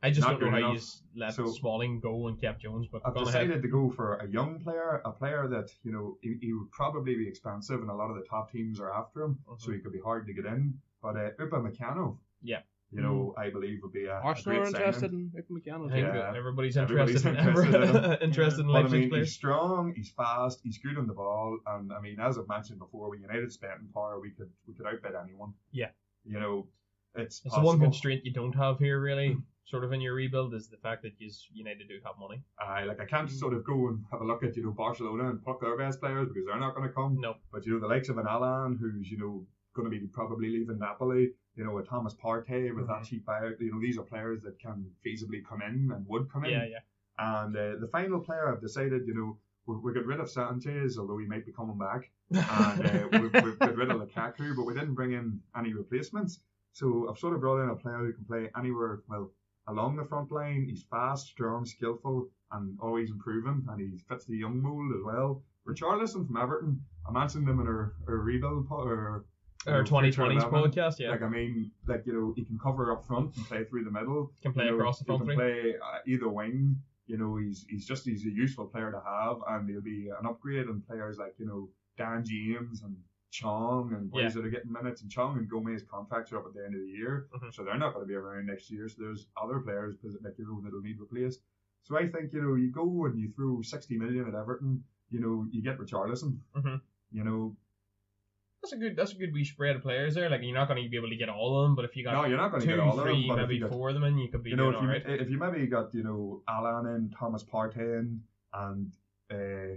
I just don't know how you let Smalling go and kept Jones. But I've decided to go for a young player, a player that, you know, he would probably be expensive, and a lot of the top teams are after him, so he could be hard to get in. But Upamecano. Yeah. you know, I believe would be a Arsenal great are interested signing. in McCann. I think Yeah. everybody's Everybody's interested in interested interested in But I Leipzig mean, players. he's strong, he's fast, he's good on the ball, and I mean, as I've mentioned before, with United spending power, we could outbid anyone. Yeah. You know, it's the possible. one constraint you don't have here, really, sort of in your rebuild, is the fact that United do have money. I can't sort of go and have a look at, you know, Barcelona and pluck their best players because they're not going to come. No. But, you know, the likes of an Alan, who's, you know, going to be probably leaving Napoli, you know, a Thomas Partey with that cheap buyout, you know, these are players that can feasibly come in and would come in. Yeah. And the final player, I've decided, you know, we got rid of Sanchez, although he might be coming back. And we've got rid of Lukaku, but we didn't bring in any replacements. So I've sort of brought in a player who can play anywhere, well, along the front line. He's fast, strong, skillful, and always improving, and he fits the young mould as well. Richarlison from Everton, I mentioned him in our rebuild or our 2020s podcast, yeah. Like, I mean, like, you know, he can cover up front and play through the middle. Can play across the front three. He can play either wing. You know, he's a useful player to have, and he'll be an upgrade on players like, you know, Dan James and Chong and boys that are getting minutes. And Chong and Gomez contracts are up at the end of the year, so they're not going to be around next year. So there's other players like, you know, that'll need replaced. So I think, you know, you go and you throw 60 million at Everton, you know, you get Richarlison. You know, that's a good wee spread of players there. Like, you're not going to be able to get all of them, but if you got you're not going to two, get all three, of them, maybe four of them in, you could be doing all right. If you maybe got, you know, Alan in, Thomas Partey in, and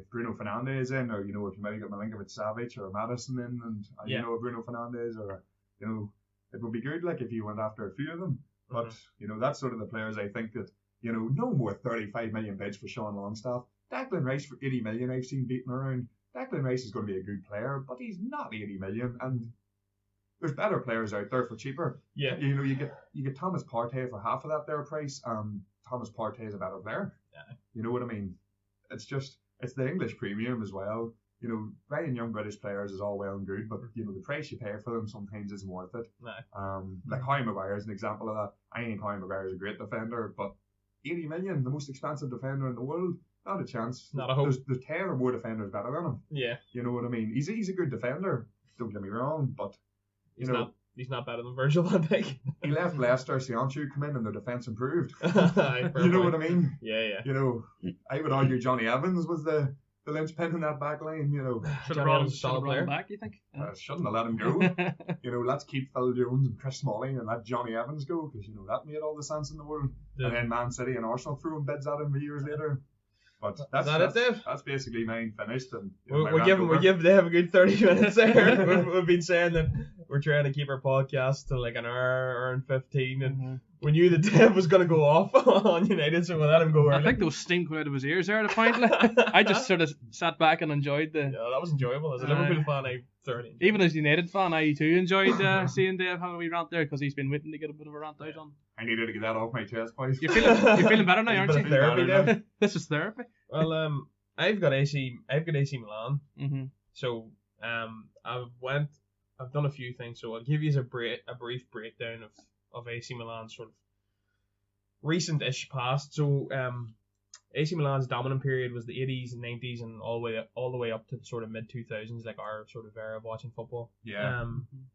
Bruno Fernandes in, or, you know, if you maybe got Milinkovic-Savic or Madison in, and you know, Bruno Fernandes, or, you know, it would be good, like, if you went after a few of them. But you know, that's sort of the players I think that, you know, no more 35 million bids for Sean Longstaff. Declan Rice for 80 million I've seen beaten around. Declan Rice is going to be a good player, but he's not 80 million, and there's better players out there for cheaper. Yeah. You know, you get Thomas Partey for half of that their price, and Thomas Partey is a better player. Yeah. You know what I mean? It's the English premium as well. You know, buying young British players is all well and good, but, you know, the price you pay for them sometimes isn't worth it. No. Like Harry Maguire is an example of that. I think Harry Maguire is a great defender, but 80 million, the most expensive defender in the world, not a chance. Not a hope. There's 10 or more defenders better than him. Yeah. You know what I mean? He's a good defender, don't get me wrong, but he's not better than Virgil van Dijk. He left Leicester, Sionchu come in, and their defence improved. Aye, you know what I mean? Yeah. You know, I would argue Johnny Evans was the linchpin in that back line, you know. Should have brought him back, you think? Shouldn't have let him go. You know, let's keep Phil Jones and Chris Smalling and let Johnny Evans go, because, you know, that made all the sense in the world. And then Man City and Arsenal throwing bids at him years later. But that's basically mine finished. And, you know, we give Dave a good 30 minutes there. we've been saying that we're trying to keep our podcast to like an hour and 15, and we knew that Dave was going to go off on United, so we let him go early. I think those stink went out of his ears there at a point. I just sort of sat back and enjoyed the... Yeah, that was enjoyable. As a Liverpool fan, I thoroughly enjoyed even as a United fan, I too enjoyed seeing Dave have a wee rant there, because he's been waiting to get a bit of a rant out on. I needed to get that off my chest, boys. You're feeling better now, aren't you? Therapy, Dave. This is therapy. Well, I've got AC Milan. So I've done a few things. So I'll give you a brief breakdown of AC Milan's sort of recent-ish past. So AC Milan's dominant period was the 80s and 90s and all the way up to the sort of mid 2000s, like our sort of era of watching football. Yeah.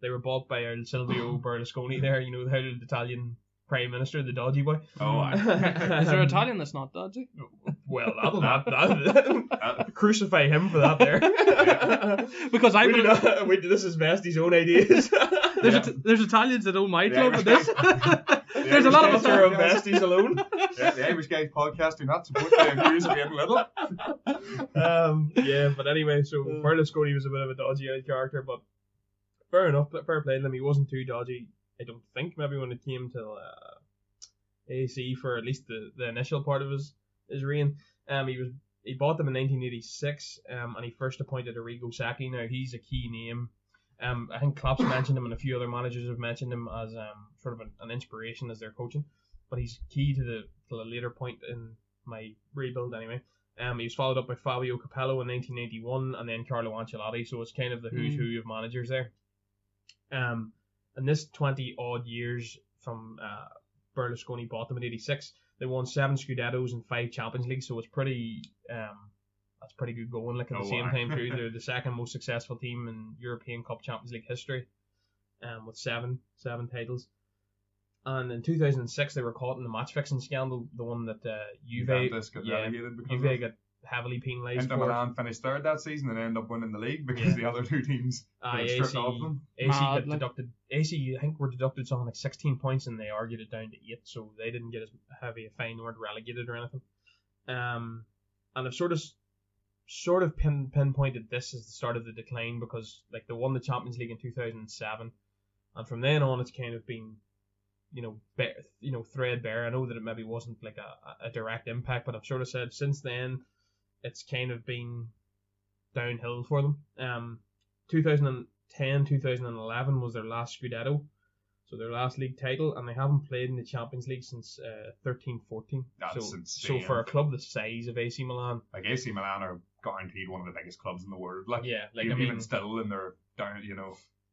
They were bought by Silvio Berlusconi there, you know, the Italian Prime Minister, the dodgy boy. Oh, is there an Italian that's not dodgy? Well, that'll crucify him for that there. Because this is Vesti's own ideas. There's Italians that own my club with this. There's a lot of us are Vesti's alone. Yeah, the Irish Guys podcast do not support the views of being little. Yeah, but anyway, so Berlusconi was a bit of a dodgy character, but fair enough, fair play to him. He wasn't too dodgy, I don't think. Maybe when it came to AC for at least the initial part of his reign. He bought them in 1986, and he first appointed Arrigo Sacchi. Now he's a key name. I think Klopp's mentioned him, and a few other managers have mentioned him as sort of an inspiration as their coaching. But he's key to the later point in my rebuild anyway. He was followed up by Fabio Capello in 1981, and then Carlo Ancelotti. So it's kind of the who's who of managers there. And this 20-odd years from Berlusconi bought them in 86, they won 7 Scudettos and 5 Champions Leagues, so it's pretty that's pretty good going. Like at the same time too, they're the second most successful team in European Cup Champions League history, with seven titles. And in 2006, they were caught in the match fixing scandal, the one that Juve got relegated because Juve got heavily penalised. Inter Milan finished third that season and ended up winning the league because the other two teams got stripped off them. AC got deducted. AC, I think, were deducted something like 16 points, and they argued it down to 8, so they didn't get as heavy a fine, weren't relegated or anything. And I've sort of pinpointed this as the start of the decline because like they won the Champions League in 2007, and from then on it's kind of been threadbare. I know that it maybe wasn't like a direct impact, but I've sort of said since then it's kind of been downhill for them. 2010, 2011 was their last Scudetto, so their last league title, and they haven't played in the Champions League since 13-14. That's insane. So for a club the size of AC Milan, like AC Milan are guaranteed one of the biggest clubs in the world. Like even still in their down,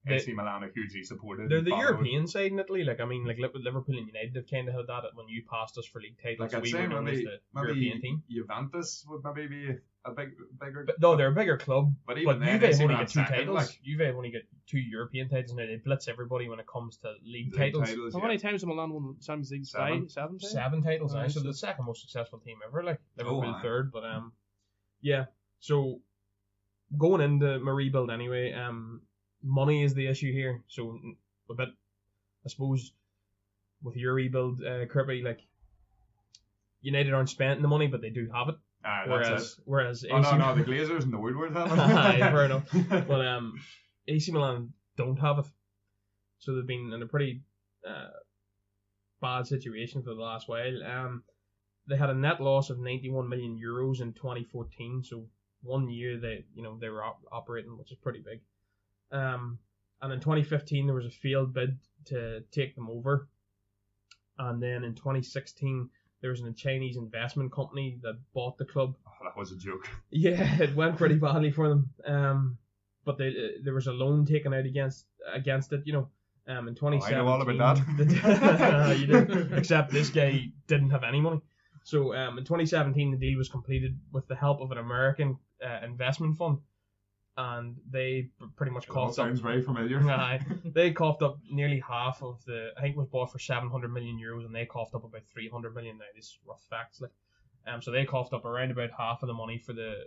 AC Milan are hugely supported. They're the European side in Italy. Like Liverpool and United have kind of had that when you passed us for league titles. Like we were known as the European team. Juventus would maybe be a bigger. But, no, they're a bigger club. But even Juve have only got 2 titles. Juve have only got 2 European titles, and they blitz everybody when it comes to league titles. How many times have Milan won the Champions League? 7 times? 7 titles. So the second most successful team ever. Like Liverpool third, but yeah. So going into my rebuild anyway, money is the issue here. So a bit, I suppose, with your rebuild, Kirby, like United aren't spending the money, but they do have it. Whereas AC no, the Glazers and the Woodward have it. Fair enough. But AC Milan don't have it, so they've been in a pretty bad situation for the last while. They had a net loss of 91 million euros in 2014. So 1 year they were operating, which is pretty big. And in 2015 there was a failed bid to take them over, and then in 2016 there was a Chinese investment company that bought the club. Oh, that was a joke. Yeah, it went pretty badly for them. But there was a loan taken out against it. In 2017. I know all about that. You did, except this guy didn't have any money. So in 2017 the deal was completed with the help of an American investment fund. And they pretty much coughed up. Sounds very familiar. They coughed up nearly half of I think it was bought for 700 million euros, and they coughed up about 300 million. Now, these rough facts, so they coughed up around about half of the money for the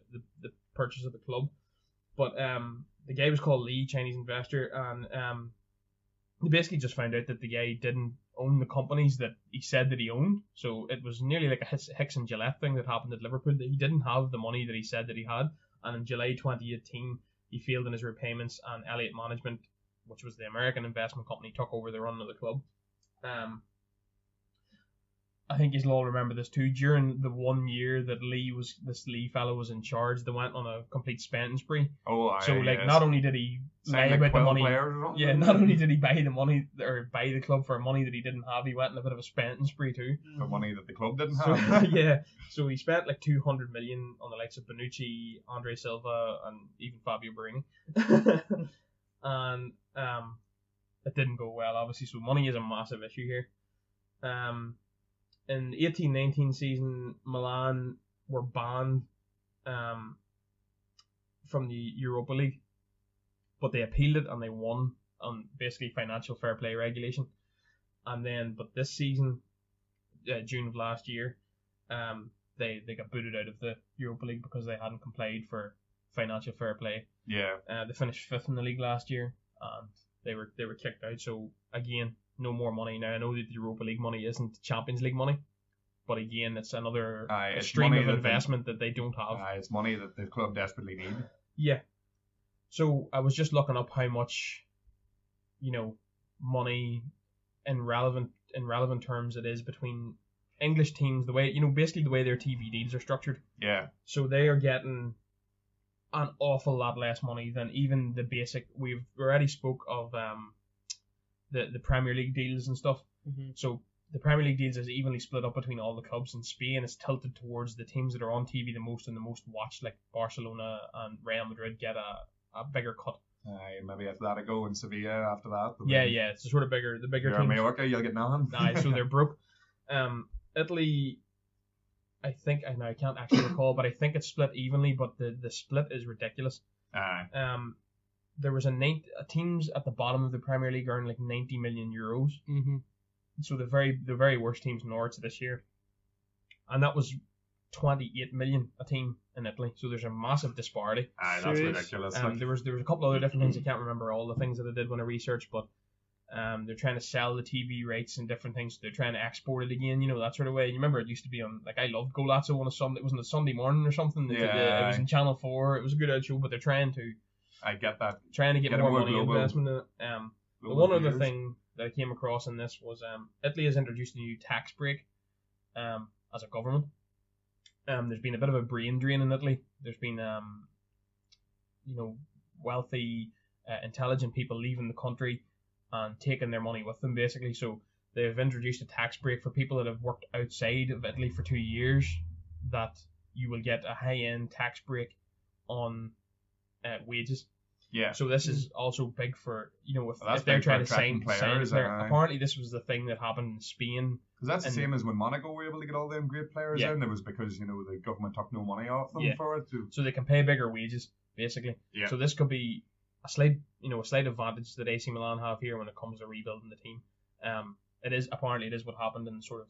purchase of the club. But the guy was called Lee, Chinese investor, and they basically just found out that the guy didn't own the companies that he said that he owned. So it was nearly like a Hicks and Gillette thing that happened at Liverpool. That he didn't have the money that he said that he had. And in July 2018, he failed in his repayments, and Elliott Management, which was the American investment company, took over the run of the club. I think you'll all remember this too. During the 1 year that this Lee fellow was in charge, they went on a complete spending spree. Not only did he lie about the money, not only did he buy the money or buy the club for money that he didn't have, he went on a bit of a spending spree too. For money that the club didn't have. So he spent like 200 million on the likes of Bonucci, Andre Silva, and even Fabio Borini. And it didn't go well, obviously. So money is a massive issue here. In the 18-19 season, Milan were banned from the Europa League, but they appealed it and they won on basically financial fair play regulation. But this season, June of last year, they got booted out of the Europa League because they hadn't complied for financial fair play. Yeah. They finished 5th in the league last year, and they were kicked out. So again, no more money. Now, I know that the Europa League money isn't Champions League money, but again, it's another stream of investment that they don't have. It's money that the club desperately need. Yeah. So I was just looking up how much, money in relevant terms it is between English teams, the way, basically the way their TV deals are structured. Yeah. So they are getting an awful lot less money than even the basic. We've already spoke of the Premier League deals and stuff. Mm-hmm. So the Premier League deals is evenly split up between all the clubs in Spain. It's tilted towards the teams that are on TV the most and the most watched, like Barcelona and Real Madrid get a bigger cut. Maybe Atletico and Sevilla after that. Yeah, it's the sort of bigger teams. Mallorca, you'll get nothing. So they're broke. Italy, I think, I can't actually recall, but I think it's split evenly, but the split is ridiculous. There was a teams at the bottom of the Premier League earn like 90 million euros. Mm-hmm. So the very worst teams north this year, and that was 28 million a team in Italy. So there's a massive disparity. Aye, that's ridiculous. There was a couple other different things. I can't remember all the things that I did when I researched, but they're trying to sell the TV rights and different things. They're trying to export it again, that sort of way. You remember it used to be on, like, I loved Golazzo on a Sunday. It was on a Sunday morning or something. It was in Channel 4. It was a good old show, but they're trying to. I get that. Trying to get more money investment in it. The one other thing that I came across in this was Italy has introduced a new tax break as a government. There's been a bit of a brain drain in Italy. There's been wealthy, intelligent people leaving the country and taking their money with them, basically. So they've introduced a tax break for people that have worked outside of Italy for 2 years, that you will get a high-end tax break on wages. Yeah. So this is also big for, if they're trying to sign players. Apparently this was the thing that happened in Spain. Because that's the same as when Monaco were able to get all them great players in. It was because, the government took no money off them for it. So they can pay bigger wages, basically. Yeah. So this could be a slight advantage that AC Milan have here when it comes to rebuilding the team. It is what happened in sort of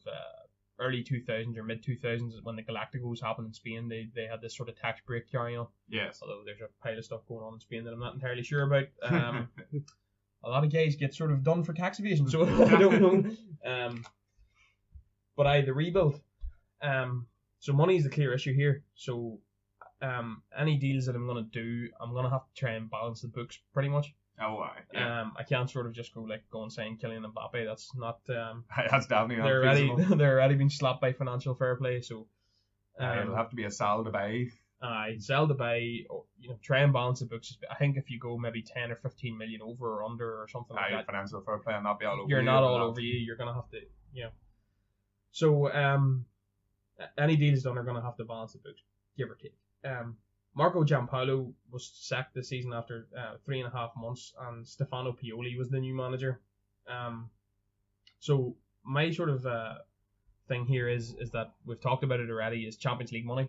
early 2000s or mid 2000s when the Galacticos happened in Spain. They had this sort of tax break carrying on. Yes. Although there's a pile of stuff going on in Spain that I'm not entirely sure about. A lot of guys get sort of done for tax evasion, so I don't know. But the rebuild. So money is the clear issue here. So any deals that I'm gonna do, I'm gonna have to try and balance the books pretty much. Oh, aye. Yeah. I can't sort of just go and sign Kylian Mbappe. That's not. That's definitely not feasible. They're already being slapped by financial fair play. So it'll have to be a sell to buy. Sell to buy. Try and balance the books. I think if you go maybe 10 or 15 million over or under or something like that, financial fair play and not be all over. You're not all over you. You're gonna have to. So any deals done are gonna have to balance the books, give or take. Marco Giampaolo was sacked this season after 3.5 months, and Stefano Pioli was the new manager. So my sort of thing here is that we've talked about it already, is Champions League money.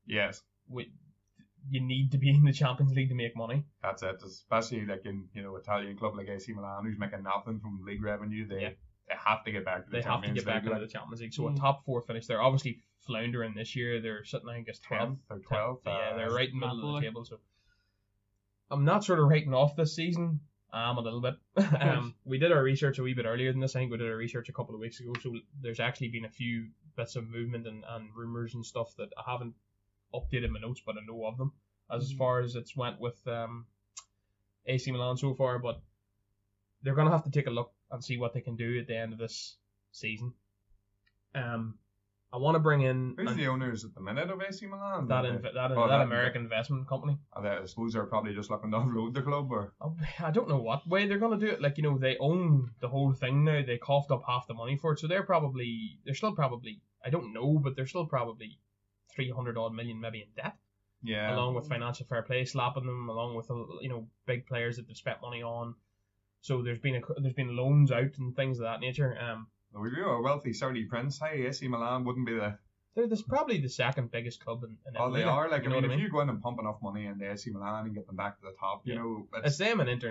Yes. You need to be in the Champions League to make money. That's it, especially like in Italian club like AC Milan, who's making nothing from league revenue. They have to get back to the Champions League. They have to get back into the Champions League. So a top 4 finish. They're obviously floundering this year. They're sitting, I think, as 12th or 12th. Yeah, they're right in the middle of the table. So I'm not sort of writing off this season. A little bit. We did our research a wee bit earlier than this. I think we did our research a couple of weeks ago. So there's actually been a few bits of movement and rumours and stuff that I haven't updated my notes, but I know of them as far as it's went with AC Milan so far. But they're going to have to take a look and see what they can do at the end of this season. I want to bring in... Who's the owners at the minute of AC Milan? That American investment company. I suppose they're probably just looking to offload the club, or... I don't know what way they're going to do it. Like, they own the whole thing now. They coughed up half the money for it, so they're still probably, I don't know, but they're still probably 300 odd million maybe in debt. Yeah. Along with financial fair play slapping them, along with big players that they've spent money on. So there's been loans out and things of that nature. We were a wealthy Saudi prince. Hey, AC Milan wouldn't be the... They're probably the second biggest club in Italy. They are. Like, if you go in and pump enough money into AC Milan and get them back to the top, it's them and Inter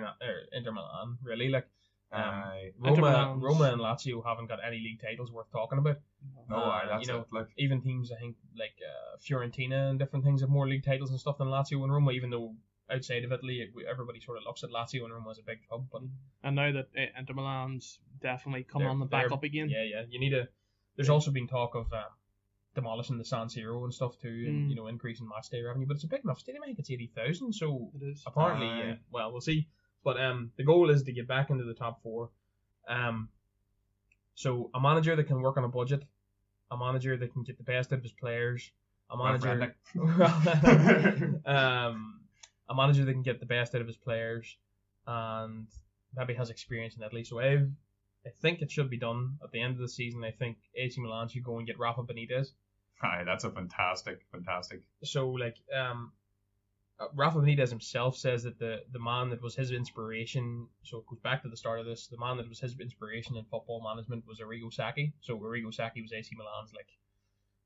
Milan, really. Like, Roma and Lazio haven't got any league titles worth talking about. No, that's it. Like, even teams, I think, like Fiorentina and different things have more league titles and stuff than Lazio and Roma, even though outside of Italy, everybody sort of looks at Lazio and Roma as a big club. But and now that Inter Milan's definitely come on the back up again. Yeah. You need There's also been talk of demolishing the San Siro and stuff too, and increasing match day revenue. But it's a big enough stadium. I think it's 80,000. So it is. Apparently, well, we'll see. But the goal is to get back into the top 4. So a manager that can work on a budget, a manager that can get the best out of his players, a manager. A manager that can get the best out of his players and maybe has experience in Italy. So I think it should be done at the end of the season. I think AC Milan should go and get Rafa Benitez. Aye, that's a fantastic. So Rafa Benitez himself says that the man that was his inspiration, so it goes back to the start of this, the man that was his inspiration in football management was Arrigo Sacchi. So Arrigo Sacchi was AC Milan's,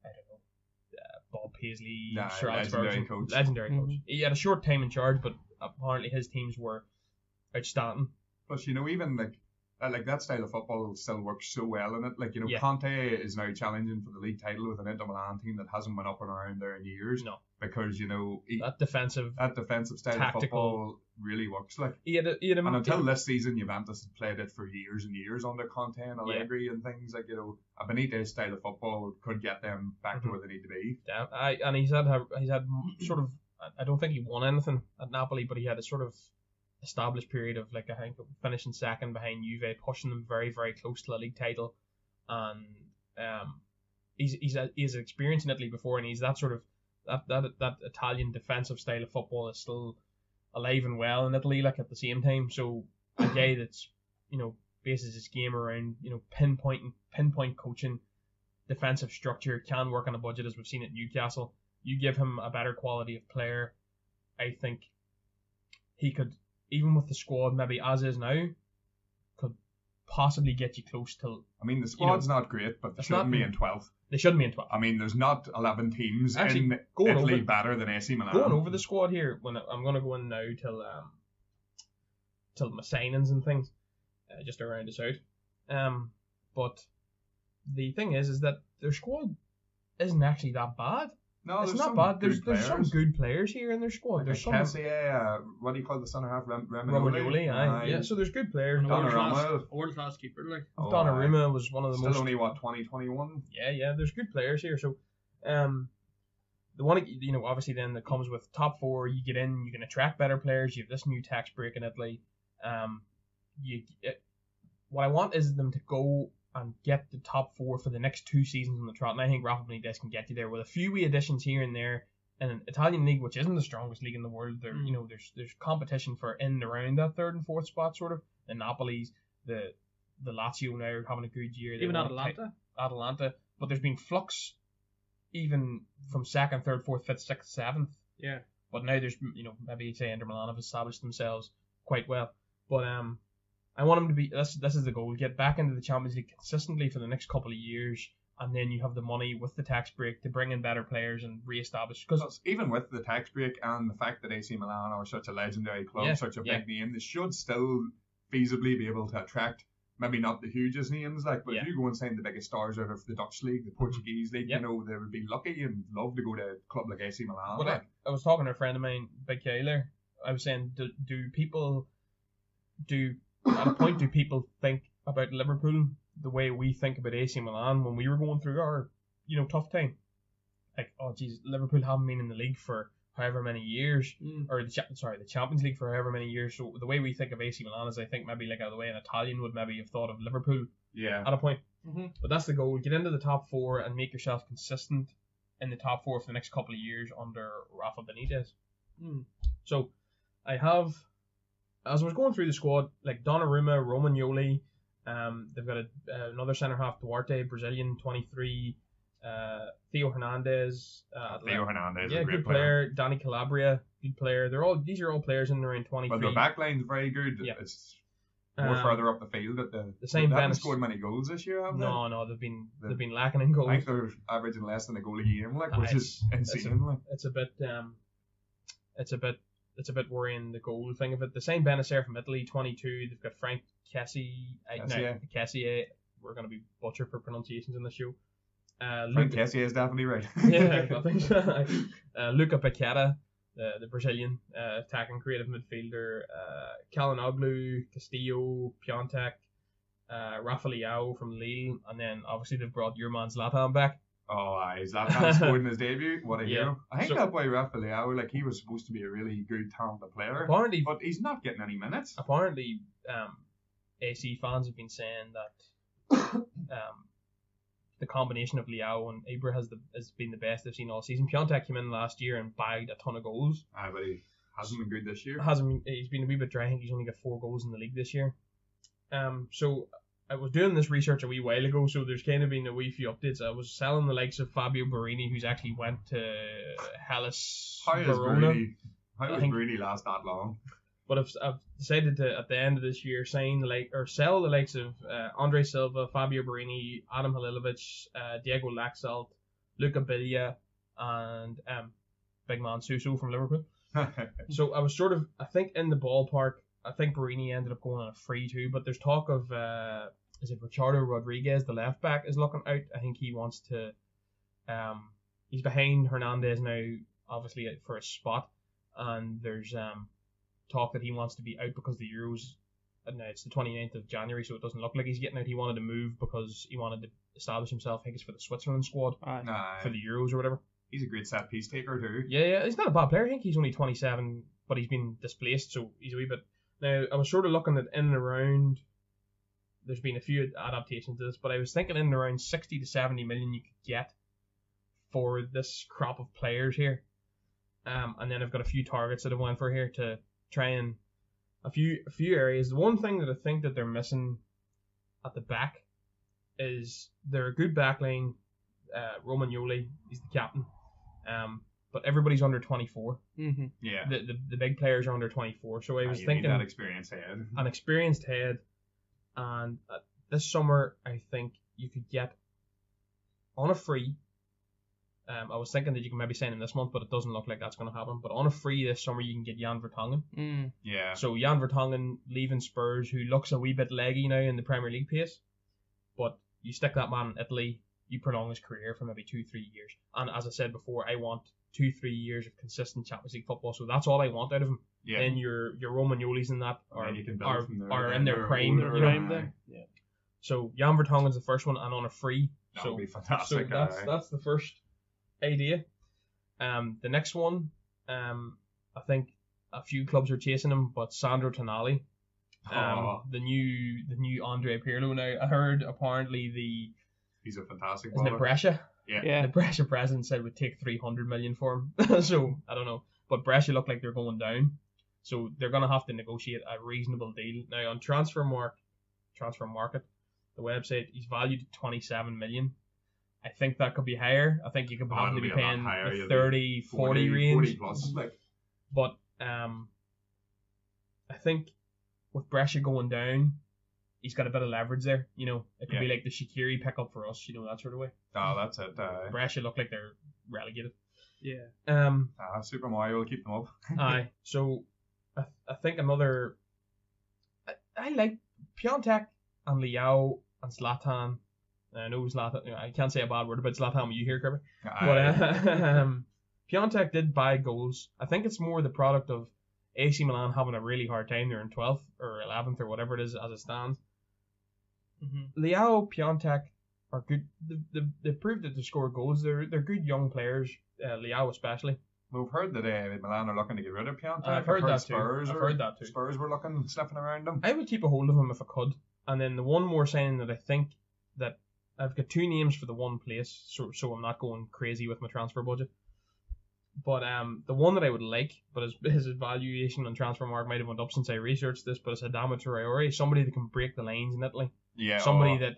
I don't know, Bob Paisley, legendary coach. He had a short time in charge, but apparently his teams were outstanding. Plus, even like that style of football still works so well in it. Like, you know, Yeah. Conte is now challenging for the league title with an Inter Milan team that hasn't been up and around there in years. No. Because, you know, That defensive style tactical of football really works. Like, and until this season, Juventus had played it for years and years under Conte and Allegri and things. Like, you know, a Benitez style of football could get them back to where they need to be. Yeah, and he's had sort of, I don't think he won anything at Napoli, but he had a sort of established period of, like, I think finishing second behind Juve, pushing them very, very close to the league title, and he's experienced in Italy before, and he's that sort of that Italian defensive style of football is still alive and well in Italy, like, at the same time. So a guy that's, you know, bases his game around, you know, pinpoint coaching, defensive structure, can work on a budget, as we've seen at Newcastle. You give him a better quality of player, I think he could, even with the squad maybe as is now, could possibly get you close to. I mean, the squad's not great, but they shouldn't be in 12th. They shouldn't be in 12th. I mean, there's not 11 teams Actually, in Italy better than AC Milan. Going over the squad here, when I'm going to go in now till my signings and things, just to round us out. But the thing is that their squad isn't actually that bad. No, it's not bad. There's some good players here in their squad. Like there's some. Kessie, what do you call the centre half? Romagnoli, yeah. So there's good players. World class keeper, like. Donnarumma was one of the most. Still only 2021. Yeah. There's good players here. So, the one, you know, obviously then that comes with top four. You get in, you can attract better players. You have this new tax break in Italy. What I want is them to go and get the top four for the next 2 seasons on the trot, and I think Rafa Benitez can get you there with a few wee additions here and there. In an Italian league, which isn't the strongest league in the world, there you know there's competition for in and around that 3rd and 4th spot, sort of. The Napoli's, the Lazio now are having a good year. Even Atalanta, but there's been flux even from 2nd, 3rd, 4th, 5th, 6th, 7th. Yeah. But now there's, you know, maybe say Inter Milan have established themselves quite well, but I want them to be. This is the goal. Get back into the Champions League consistently for the next couple of years, and then you have the money with the tax break to bring in better players and re-establish. Because even with the tax break and the fact that AC Milan are such a legendary club, such a big name, they should still feasibly be able to attract maybe not the hugest names, like, but if you go and sign the biggest stars out of the Dutch league, the Portuguese league, you know, they would be lucky and love to go to a club like AC Milan. Well, I was talking to a friend of mine, Big K there. I was saying, at a point, do people think about Liverpool the way we think about AC Milan when we were going through our, you know, tough time? Like, oh geez, Liverpool haven't been in the league for however many years, or the Champions League for however many years. So the way we think of AC Milan is, I think, maybe like the way an Italian would maybe have thought of Liverpool. Yeah. At a point. But that's the goal: get into the top four and make yourself consistent in the top four for the next couple of years under Rafa Benitez. So I have, as I was going through the squad, like Donnarumma, Romagnoli, they've got another centre half, Duarte, Brazilian, 23, Theo Hernandez. Hernandez, yeah, a great good player. Danny Calabria, good player. These are all players in around 23. But their backline's very good. Yeah. It's more further up the field. The same. They haven't scored many goals this year, have they? No, they've been lacking in goals. I think they're averaging less than a goal a game, like, which is insane. It's a bit worrying, the goal thing of it. The same Benacer from Italy, 22. They've got Frank Kessie. We're going to be butchered for pronunciations in the show. Frank Kessie is definitely right. Yeah, I think so. Luca Paqueta, the Brazilian attacking creative midfielder. Calhanoglu, Castillo, Piontek, Rafa Leao from Lille, and then obviously they've brought your man Zlatan back. Oh, Zlatan scored in his debut. What a hero. I think that boy Rafa Leao, like, he was supposed to be a really good, talented player. Apparently, but he's not getting any minutes. Apparently, AC fans have been saying that the combination of Leao and Ibra has been the best they've seen all season. Piontek came in last year and bagged a ton of goals. But he hasn't been good this year. He's been a wee bit dry. I think he's only got 4 goals in the league this year. So I was doing this research a wee while ago, so there's kind of been a wee few updates. I was selling the likes of Fabio Borini, who's actually went to Hellas Verona. How does Borini last that long? But I've decided to, at the end of this year, sell the likes of Andre Silva, Fabio Borini, Adam Halilovic, Diego Laxalt, Luca Biglia, and big man Suso from Liverpool. So I was sort of, I think, in the ballpark I think Barini ended up going on a free too, but there's talk of is it Ricardo Rodriguez, the left back, is looking out. I think he wants to. He's behind Hernandez now, obviously for a spot, and there's talk that he wants to be out because the Euros. And now it's the 29th of January, so it doesn't look like he's getting out. He wanted to move because he wanted to establish himself. I think it's for the Switzerland squad for the Euros or whatever. He's a great set piece taker too. Yeah, he's not a bad player. I think he's only 27, but he's been displaced, so he's a wee bit. Now, I was sort of looking at in and around. There's been a few adaptations to this, but I was thinking in and around 60 to 70 million you could get for this crop of players here. And then I've got a few targets that I went for here to try and a few areas. The one thing that I think that they're missing at the back is they're a good backline. Romagnoli, he's the captain. But everybody's under 24. Mm-hmm. Yeah. The big players are under 24. So I was thinking need that experienced head. An experienced head. And this summer, I think you could get on a free. I was thinking that you can maybe sign him this month, but it doesn't look like that's going to happen. But on a free this summer, you can get Jan Vertonghen. Yeah. So Jan Vertonghen leaving Spurs, who looks a wee bit leggy now in the Premier League pace, but you stick that man in Italy, you prolong his career for maybe 2-3 years. And as I said before, I want 2-3 years of consistent Champions League football. So that's all I want out of him. Yeah. Then your Romagnolis in that are in their prime. Yeah. So Jan Vertonghen's the first one, and on a free. That would be fantastic. So that's the first idea. The next one, I think a few clubs are chasing him, but Sandro Tonali, the new Andre Pirlo. Now I heard apparently he's a fantastic. Isn't it Brescia? Yeah. The Brescia president said would take 300 million for him. So I don't know, but Brescia look like they're going down, so they're gonna have to negotiate a reasonable deal. Now on Transfer Market, the website, he's valued at 27 million. I think that could be higher. I think you could probably be paying the 30, 40 range. 40 plus, like. But I think with Brescia going down, he's got a bit of leverage there. You know, it could be like the Shaqiri pickup for us. You know, that sort of way. Oh, that's it. Brescia look like they're relegated. Yeah. Super Mario will keep them up. Aye. So I think another. I like Piontek and Leao and Zlatan. I know Zlatan. I can't say a bad word about Zlatan when you hear Kirby. But Piontek did buy goals. I think it's more the product of AC Milan having a really hard time. They're in 12th or 11th or whatever it is as it stands. Mm-hmm. Leao, Piontek are good. They've proved that they score goals. They're good young players. Leao especially. We've heard that Milan are looking to get rid of Piontek. I've heard that too. Spurs were looking, sniffing around him. I would keep a hold of him if I could. And then the one more signing that I think that I've got two names for the one place, so I'm not going crazy with my transfer budget. But the one that I would like, but his valuation on Transfermarkt might have went up since I researched this, but it's Adama Traore, somebody that can break the lines in Italy. Yeah. Somebody that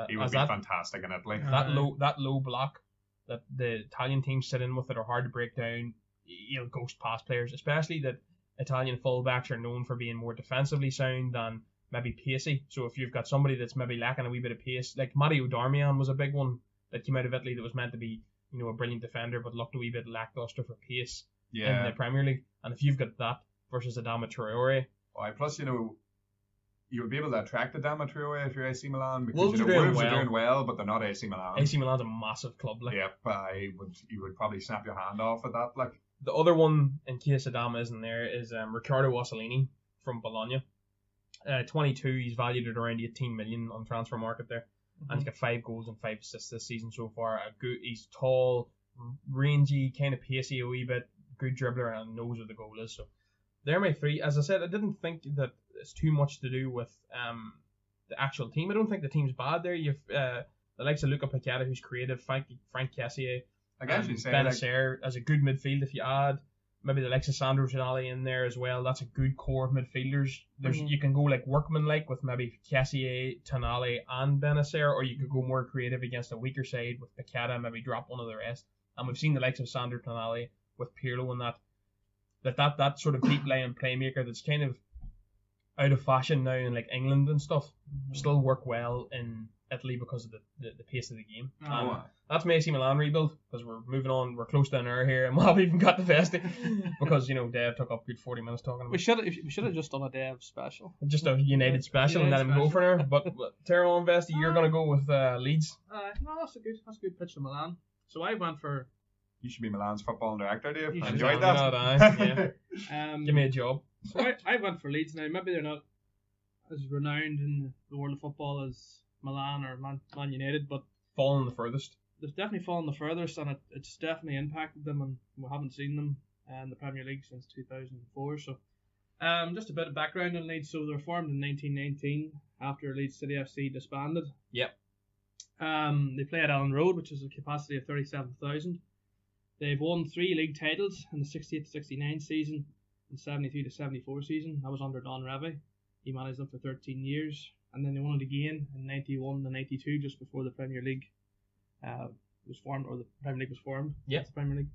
he would be fantastic in Italy. That low block that the Italian teams sit in with that are hard to break down. He'll ghost past players, especially that Italian fullbacks are known for being more defensively sound than maybe pacey. So if you've got somebody that's maybe lacking a wee bit of pace, like Mario Darmian was a big one that came out of Italy that was meant to be, you know, a brilliant defender but looked a wee bit lackluster for pace in the Premier League. And if you've got that versus Adama Traore, plus you would be able to attract Adama Traore if you're AC Milan because Wolves are doing well, but they're not AC Milan. AC Milan's a massive club, like. Yeah, but you would probably snap your hand off at that, like. The other one, in case Adama isn't there, is Riccardo Rossellini from Bologna. 22, he's valued at around 18 million on Transfer Market there. Mm-hmm. And he's got 5 goals and 5 assists this season so far. He's tall, rangy, kind of pacey a wee bit, good dribbler, and knows where the goal is. So they're my 3. As I said, I didn't think that it's too much to do with the actual team. I don't think the team's bad there. You've the likes of Luca Paqueta, who's creative, Frank Kessié, Benacer as a good midfield if you add. Maybe the likes of Sandro Tonali in there as well. That's a good core of midfielders. You can go like workman-like with maybe Kessié, Tonali, and Benacer, or you could go more creative against a weaker side with Paqueta and maybe drop one of the rest. And we've seen the likes of Sandro Tonali with Pirlo and that sort of deep-lying playmaker that's kind of out of fashion now in like England and stuff. Still work well in Italy because of the pace of the game. Oh, That's my AC Milan rebuild, because we're moving on. We're close to an hour here, and we haven't even got the Vesti because Dave took up good 40 minutes talking about. We should have just done a Dave special. Just a United special and let him go for an hour. But Tyrone Vesti, you're gonna go with Leeds. No, that's a good pitch to Milan. So I went for. You should be Milan's football director, Dave. You I should enjoyed be. that. Yeah. Give me a job. So I went for Leeds. Now maybe they're not as renowned in the world of football as Milan or Man United, but fallen the furthest. They've definitely fallen the furthest, and it's definitely impacted them, and we haven't seen them in the Premier League since 2004. So, just a bit of background on Leeds. So they were formed in 1919 after Leeds City FC disbanded. Yep. They play at Ellen Road, which is a capacity of 37,000. They've won 3 league titles in the 68-69 season and 73-74 season. That was under Don Revie. He managed them for 13 years. And then they won it again in 91-92, just before the Premier League was formed, or the Premier League was formed. Yeah. The Premier League.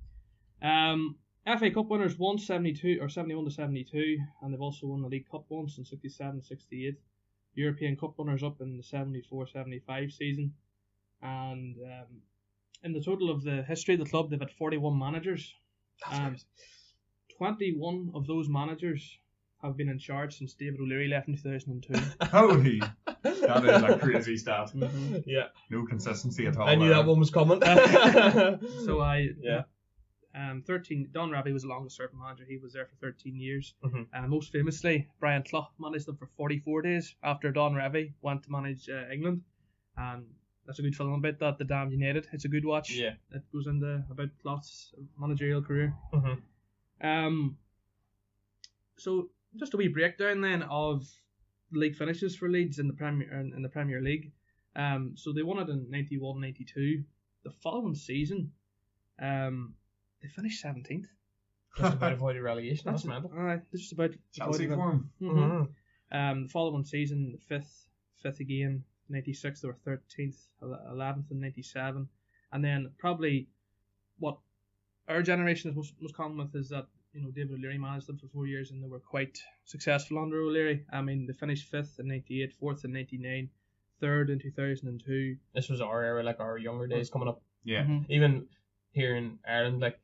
FA Cup winners won 71-72, and they've also won the League Cup once in 67-68. European Cup runners up in the 74-75 season. And in the total of the history of the club, they've had 41 managers. 21 of those managers have been in charge since David O'Leary left in 2002. Holy, that is a crazy stat. Mm-hmm. Yeah. No consistency at all. I knew that one was coming. So 13. Don Revie was the longest serving manager. He was there for 13 years. Mm-hmm. Most famously, Brian Clough managed them for 44 days after Don Revie went to manage England. And that's a good film about that, The Damned United. It's a good watch. Yeah. It goes into about Clough's managerial career. Mm-hmm. So just a wee breakdown then of league finishes for Leeds in the Premier League. So they won it in 91-92. The following season, they finished 17th. Just about avoided relegation. That's mental. They're just about Chelsea form. The following season, fifth again. 96 they were 13th, 11th in 97, and then probably what our generation is most common with is that David O'Leary managed them for 4 years and they were quite successful under O'Leary. I mean, they finished 5th in 98, 4th in 99, 3rd in 2002. This was our era, like our younger days coming up. Yeah. Even here in Ireland, like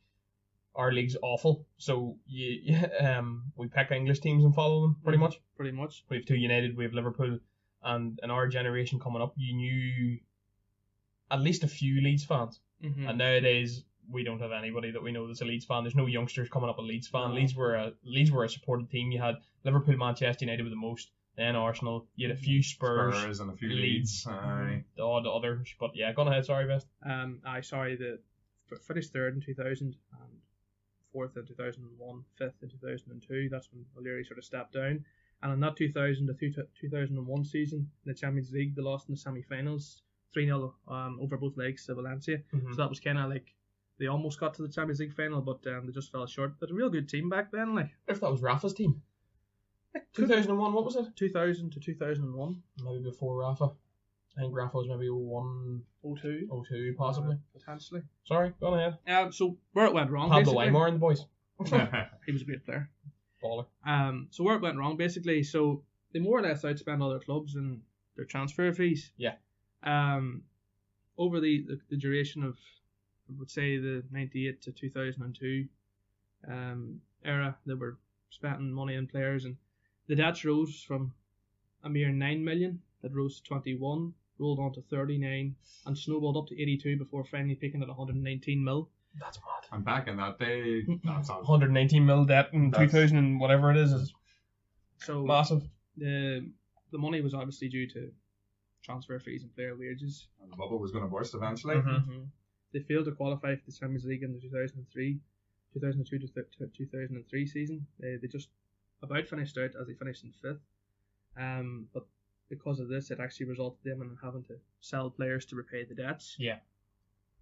our league's awful, so we pick English teams and follow them pretty much. Pretty much. We have 2 United, we have Liverpool. And in our generation coming up, you knew at least a few Leeds fans. And nowadays, we don't have anybody that we know that's a Leeds fan. There's no youngsters coming up a Leeds fan. Leeds were a supported team. You had Liverpool, Manchester United with the most, then Arsenal. You had a few Spurs and a few Leeds. The odd others. But yeah, go on ahead. Sorry, Best. The finished 3rd in 2000, and 4th in 2001, 5th in 2002. That's when O'Leary sort of stepped down. And in that 2000 to 2001 season, in the Champions League, they lost in the semi-finals 3-0 over both legs to Valencia. So that was kind of like, they almost got to the Champions League final, but they just fell short. But a real good team back then. Like, if that was Rafa's team. 2001, what was it? 2000 to 2001. Maybe before Rafa. I think Rafa was maybe 01... 02, possibly. Potentially. Sorry, go on ahead. So where it went wrong, Pablo Aimar and the boys. He was a great player. Baller. So where it went wrong, basically, so they more or less outspent other clubs in their transfer fees. Yeah. Over the duration of, I would say, the 98 to 2002 era, they were spending money on players, and the debts rose from a mere 9 million, that rose to 21, rolled on to 39, and snowballed up to 82 before finally peaking at 119 mil. That's mad. And back in that day, that's 119 mil debt in 2000 and whatever it is so massive. The money was obviously due to transfer fees and player wages. And the bubble was going to burst eventually. They failed to qualify for the Champions League in the 2002 to 2003 season. They just about finished out as they finished in 5th. But because of this, it actually resulted in them in having to sell players to repay the debts. Yeah.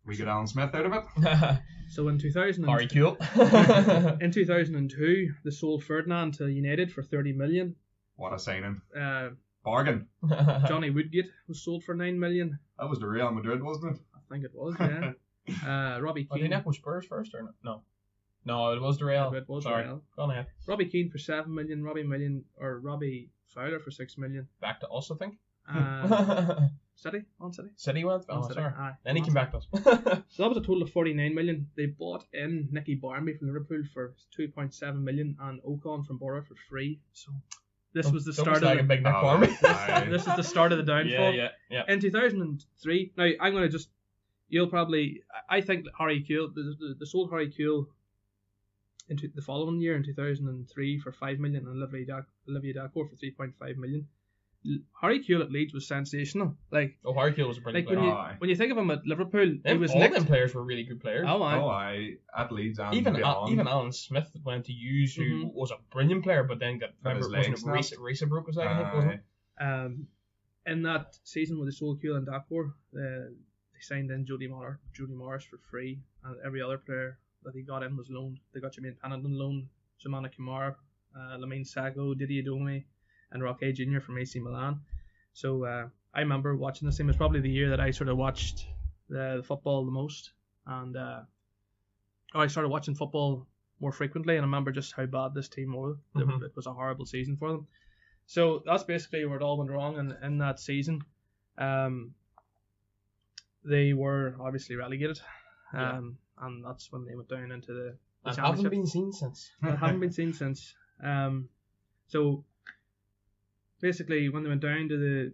We get Alan Smith out of it. So in 2002, Harry Kuehl. in 2002, they sold Ferdinand to United for 30 million. What a signing. Bargain. Johnny Woodgate was sold for 9 million. That was the Real Madrid, wasn't it? I think it was, yeah. Robbie Keane. Did they not go Spurs first or no? No, it was the Real. It was Sorry. the Real. Go on ahead. Robbie Keane for 7 million. Robbie Fowler for 6 million. Back to us, I think. City? On City? City went? On Oh, City. sorry. Aye. Then he came back to us. So that was a total of 49 million. They bought in Nicky Barmby from Liverpool for 2.7 million and Ocon from Borough for free. So this was the start of a big Nick Barmby. this is the start of the downfall. Yeah. In 2003, now I'm going to just, I think that Harry Kewell, they sold Harry Kewell into the following year in 2003 for 5 million and Olivier Dacour for 3.5 million. Harry Kewell at Leeds was sensational. Harry Kewell was a brilliant player. When you think of him at Liverpool, he was all them players were really good players. At Leeds and even beyond. Alan Smith went to Hughes, who was a brilliant player, but then Risa broke his leg, I think, wasn't it? In that season when they sold Kewell and Dacour, they signed in Jody Morris for free, and every other player that he got in was loaned. They got Jermaine Pennington loaned, Jemana Kamara, Lamine Sago, Didier Domi, and Roque Jr. from AC Milan. So I remember watching this team. It was probably the year that I sort of watched the football the most, and I started watching football more frequently, and I remember just how bad this team was. It was a horrible season for them. So that's basically where it all went wrong in that season. They were obviously relegated, and that's when they went down into the championship. Haven't been seen since. Haven't been seen since. So basically, when they went down to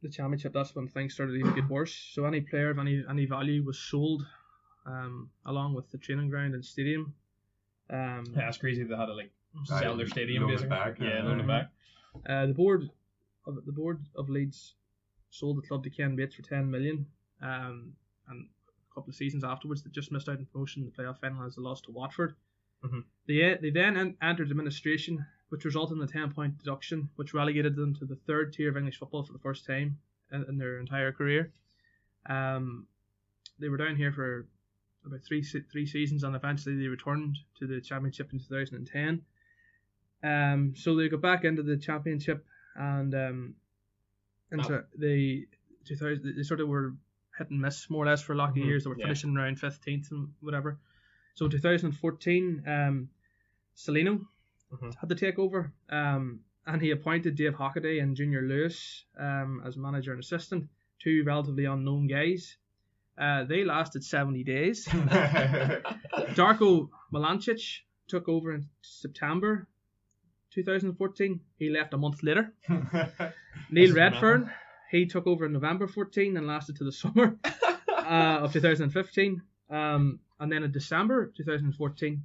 the championship, that's when things started to even get worse. So any player of any value was sold, along with the training ground and stadium. That's crazy. They had to sell their stadium, loan basically. Loan it back. The board of Leeds sold the club to Ken Bates for 10 million. And a couple of seasons afterwards, they just missed out on promotion in the playoff final as they lost to Watford. They then entered administration, which resulted in a 10-point deduction, which relegated them to the third tier of English football for the first time in their entire career. They were down here for about three seasons, and eventually they returned to the championship in 2010. So they got back into the championship, and they sort of were hit and miss more or less for a lot of years. They were finishing around 15th and whatever. So in 2014, Salino had to take over, and he appointed Dave Hockaday and Junior Lewis as manager and assistant, two relatively unknown guys. They lasted 70 days. Darko Milancic took over in September 2014. He left a month later. Neil Redfern, he took over in November 14 and lasted to the summer of 2015. And then in December 2014,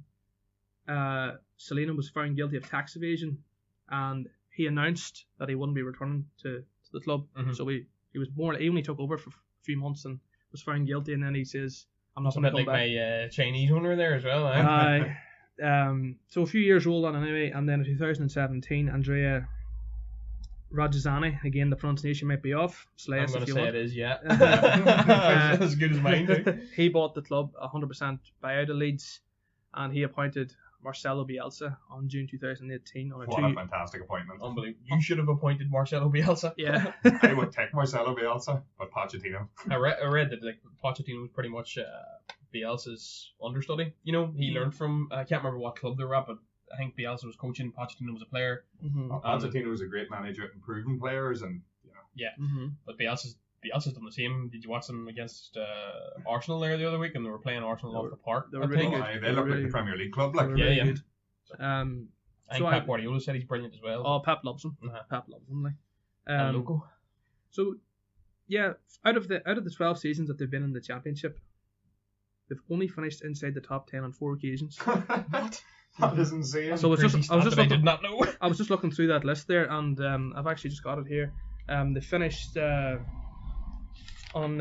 Salino was found guilty of tax evasion, and he announced that he wouldn't be returning to the club. So he only took over for a few months and was found guilty, and then he says, "I'm not going to come back." My Chinese owner there as well. So a few years rolled on anyway, and then in 2017, Andrea Rajazani, again the pronunciation might be off. I'm going to say it is, yeah. As good as mine too. He bought the club 100% buyout of Leeds, and he appointed Marcelo Bielsa on June 2018. What a fantastic appointment. Unbelievable. You should have appointed Marcelo Bielsa. Yeah. I would take Marcelo Bielsa, but Pochettino. I read that Pochettino was pretty much Bielsa's understudy. He learned from, I can't remember what club they were at, but I think Bielsa was coaching, Pochettino was a player. Pochettino was a great manager at improving players, and but Bielsa's done the same. Did you watch them against Arsenal there the other week, and they were playing Arsenal off the park? They were really good. They look like the Premier League club, Good. I think Pep Guardiola said he's brilliant as well. Oh, Pep loves him. Pep loves him, loco. So yeah, out of the 12 seasons that they've been in the Championship, they've only finished inside the top 10 on 4 occasions. What? That is insane. So I did not know. I was just looking through that list there, and I've actually just got it here. They finished on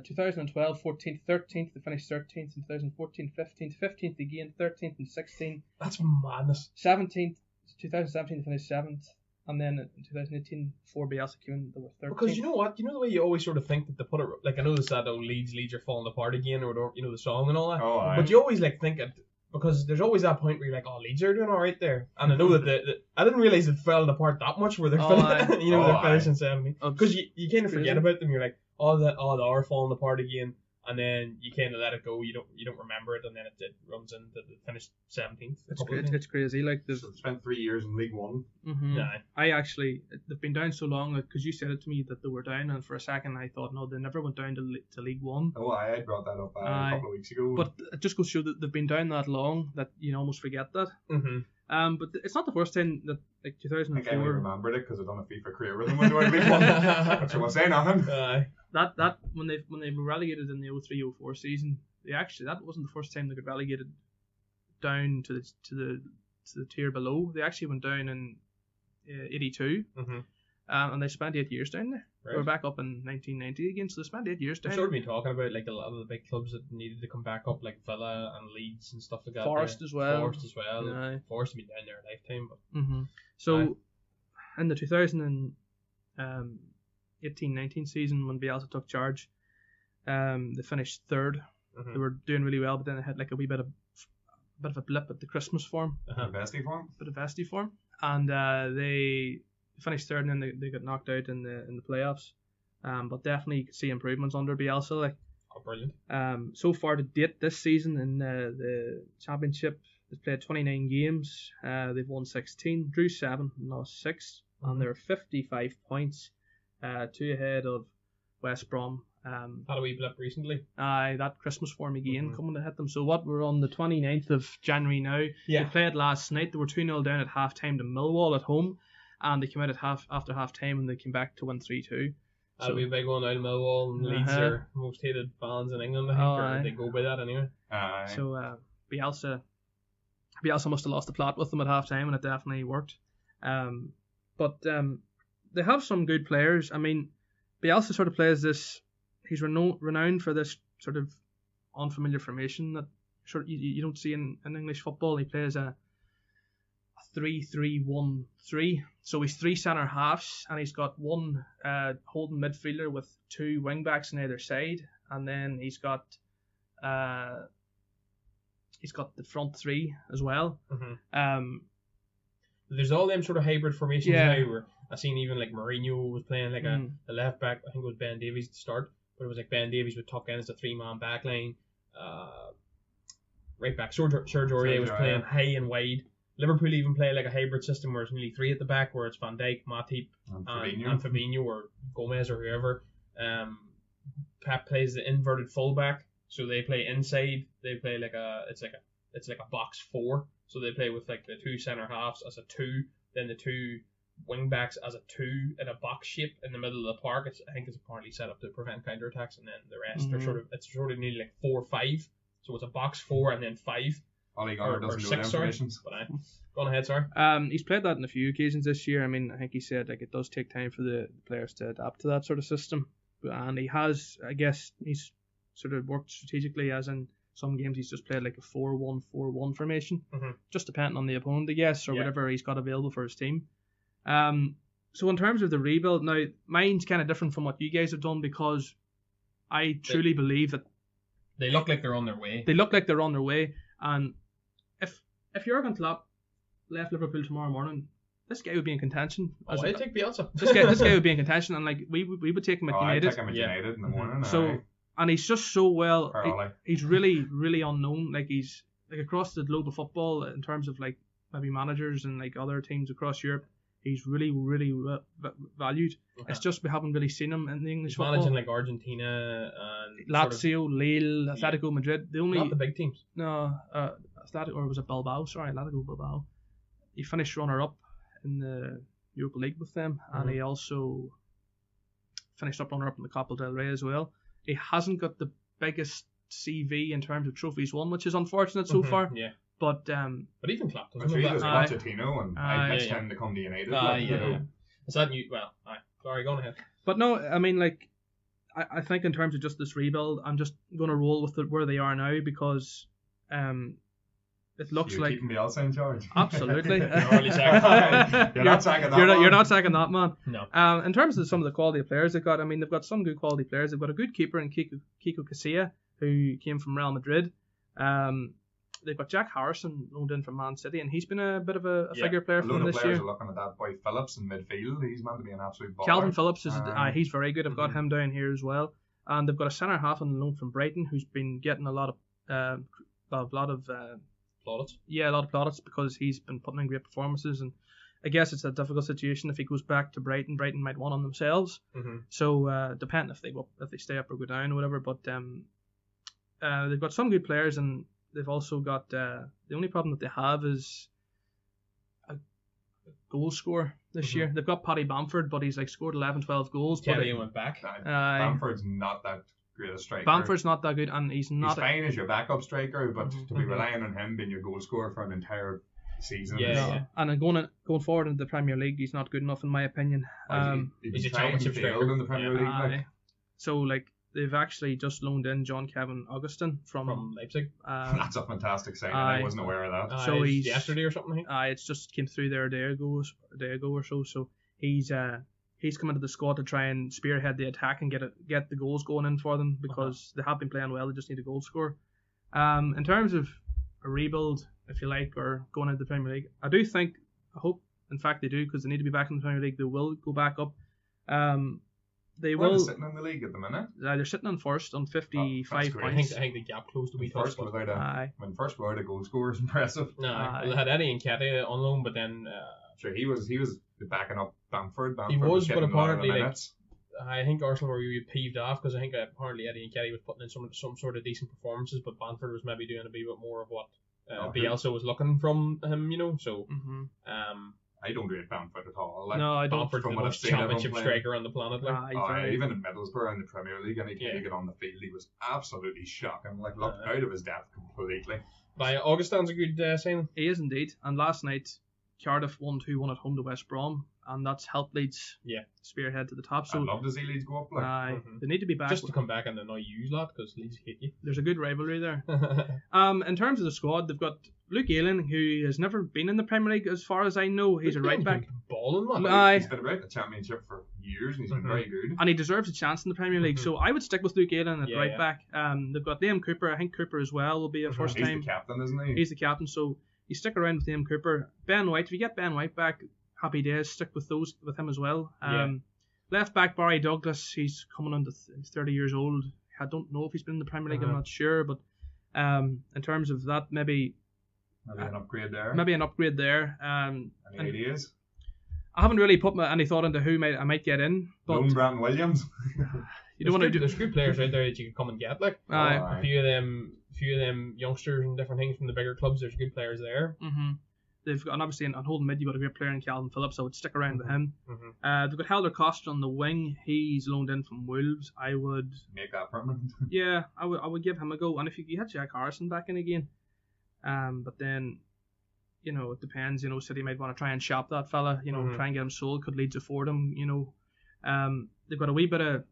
2012, 14th, 13th. They finished 13th in 2014, 15th, 15th again, 13th and 16th. That's madness. 17th, 2017 they finished 7th, and then in 2018, 4 Bielsa came in, they were 13th. Because you know what? You know the way you always sort of think that they put it, I know this that Leeds are falling apart again, or the song and all that. Oh, but you always think it, because there's always that point where you're like, oh, Leeds are doing all right there, and I know that I didn't realize it fell apart that much where they're they're finishing 70. Because you kind of forget about them. You're like, they are falling apart again, and then you kind of let it go. You don't remember it, and then it runs into the finished 17th. It's crazy. Like they've spent 3 years in League One. Mm-hmm. Yeah. They've been down so long because you said it to me that they were down, and for a second I thought no, they never went down to League One. Oh, I brought that up a couple of weeks ago. But it just goes to show that they've been down that long that you almost forget that. Mm-hmm. But it's not the first time that, like, 2004. I think I only remembered it because I've done a FIFA career with them when they were in League One. But so I say nothing. That when they were relegated in the 03-04 season, that wasn't the first time they got relegated down to the tier below. They actually went down in 82, and they spent 8 years down there. Right. They were back up in 1990 again, so they spent 8 years down. I've sort of been talking about like a lot of the big clubs that needed to come back up, like Villa and Leeds and stuff like that. Forest as well. Forest have been down there a lifetime. But so in the 2018-19 season, when Bielsa took charge, they finished third. They were doing really well, but then they had like a wee bit of a blip at the Christmas form. Bit of Vesti form, and they finished third, and then they got knocked out in the playoffs. But definitely you could see improvements under Bielsa. Like, oh, brilliant. So far to date this season in the championship, they've played 29 games. They've won 16, drew 7, lost 6, and they're 55 points, 2 ahead of West Brom. Had a wee blip recently. That Christmas form again coming to hit them. So we're on the 29th of January now. Yeah. They played last night. They were 2-0 down at half time to Millwall at home, and they came out after half time and they came back to win 3-2. That'll be a big one out of Millwall, and Leeds are most hated fans in England, I think, or they go by that anyway. So Bielsa must have lost the plot with them at half time, and it definitely worked. But they have some good players. I mean, Bielsa sort of plays this. He's renowned for this sort of unfamiliar formation that you don't see in English football. He plays a 3-3-1-3. So he's 3 centre halves, and he's got 1 holding midfielder with 2 wing backs on either side, and then he's got the front 3 as well. There's all them sort of hybrid formations now where I've seen even like Mourinho was playing like a left back. I think it was Ben Davies at the start, but it was like Ben Davies would tuck in as a 3-man back line. Right back, Serge Aurier was playing high and wide. Liverpool even play like a hybrid system where it's nearly 3 at the back, where it's Van Dijk, Matip, and Fabinho or Gomez or whoever. Pep plays the inverted fullback, so they play inside. They play like it's like a box 4. So they play with like the 2 centre halves as a 2, then the 2 wing backs as a 2 in a box shape in the middle of the park. I think it's apparently set up to prevent counter attacks, and then the rest are it's sort of nearly like 4-5. So it's a box 4 and then 5. Ollie Gunnar doesn't know the information. Go on ahead, sorry. He's played that on a few occasions this year. I mean, I think he said like it does take time for the players to adapt to that sort of system, and he has. I guess he's sort of worked strategically, as in some games he's just played like a 4-1-4-1 formation, just depending on the opponent, I guess, or whatever he's got available for his team. So in terms of the rebuild, now mine's kind of different from what you guys have done, because I truly believe that they look like they're on their way. And if Jurgen Klopp left Liverpool tomorrow morning, this guy would be in contention. I'd take Bielsa. This guy would be in contention, and like we would take him at United. I'd take him at United in the morning. So and he's just so well. He's really, really unknown. Like he's like across the globe of football in terms of like maybe managers and like other teams across Europe. He's really, really valued. It's just we haven't really seen him in the English football. Managing like Argentina and Lazio, Lille, Atletico Madrid. Not the big teams. No, was it Bilbao? Sorry, Atletico Bilbao. He finished runner-up in the Europa League with them, and he also finished up runner-up in the Copa del Rey as well. He hasn't got the biggest CV in terms of trophies won, which is unfortunate so far. Yeah. But even Klopp doesn't have that. Pochettino, and I pitched him to come to United. Is that new? Well, sorry, go on ahead. But no, I mean, like, I think in terms of just this rebuild, I'm just going to roll with it where they are now, because it looks like keeping Bielsa in charge. Absolutely. You're not sacking that. You're not sacking that man. No. In terms of some of the quality of players they've got, I mean, they've got some good quality players. They've got a good keeper in Kiko Casilla, who came from Real Madrid. They've got Jack Harrison loaned in from Man City, and he's been a bit of a figure player for them this year. A lot of players are looking at that boy Phillips in midfield. He's meant to be an absolute baller. Calvin Phillips is he's very good. I've got him down here as well. And they've got a centre half on loan from Brighton who's been getting a lot of plaudits. Yeah, a lot of plaudits because he's been putting in great performances. And I guess it's a difficult situation if he goes back to Brighton. Brighton might want him themselves. Mm-hmm. So depending if they stay up or go down or whatever. But they've got some good players, and they've also got the only problem that they have is a goal scorer this year. They've got Paddy Bamford, but he's like scored 11, 12 goals. Kelly went back. Bamford's not that great a striker. Bamford's not that good, and he's not. He's fine as your backup striker, but to be relying on him being your goal scorer for an entire season. Yeah. And then going forward into the Premier League, he's not good enough in my opinion. He's a championship striker in the Premier League. So they've actually just loaned in John Kevin Augustin from Leipzig. That's a fantastic signing. I wasn't aware of that. So he's yesterday or something. It's just came through there a day ago or so. So he's come into the squad to try and spearhead the attack and get the goals going in for them because they have been playing well. They just need a goal scorer. In terms of a rebuild, if you like, or going into the Premier League, I hope, in fact they do, because they need to be back in the Premier League. They will go back up. They Where will. are they sitting in the league at the minute? They're sitting on first on 55 points. I think the gap closed a wee first without a goal scorer is impressive. Well, they had Eddie Nketiah on loan, but then sure he was backing up Bamford. He was, but apparently I think Arsenal were really peeved off because I think apparently Eddie Nketiah was putting in some sort of decent performances, but Bamford was maybe doing a bit more of what Bielsa was looking from him, So I don't rate Bamford at all. No, I don't. Bamford's the most championship striker on the planet. Even in Middlesbrough in the Premier League, any time he got on the field, he was absolutely shocking. Looked out of his depth completely. Augustin's a good signing. He is indeed. And last night, Cardiff 1-2 at home to West Brom, and that's helped Leeds spearhead to the top. So I'd love to see Leeds go up. They need to be back. Just to come back and annoy you lot, because Leeds hate you. There's a good rivalry there. In terms of the squad, they've got Luke Ayling, who has never been in the Premier League as far as I know. He's a right back. Balling, he's been about the Championship for years, and he's been very good. And he deserves a chance in the Premier League, so I would stick with Luke Ayling at right back. They've got Liam Cooper. I think Cooper as well will be a first time. He's the captain, isn't he? He's the captain, so you stick around with Liam Cooper. Ben White, if you get Ben White back, happy days. Stick with him as well. Left back Barry Douglas, he's coming on to 30 years old. I don't know if he's been in the Premier League. I'm not sure, but in terms of that, maybe an upgrade there. Any ideas? I haven't really put any thought into who I might get in. But Brandon Williams. You don't want to do. There's good players out there that you can come and get. A few of them youngsters and different things from the bigger clubs. There's good players there. They've got, and obviously on holding mid, you've got a great player in Calvin Phillips. I would stick around with him. They've got Helder Costa on the wing. He's loaned in from Wolves. I would make that permanent. Yeah, I would give him a go. And if you had Jack Harrison back in again, but then, it depends. City might want to try and shop that fella. Try and get him sold. Could Leeds afford him? They've got a wee bit of,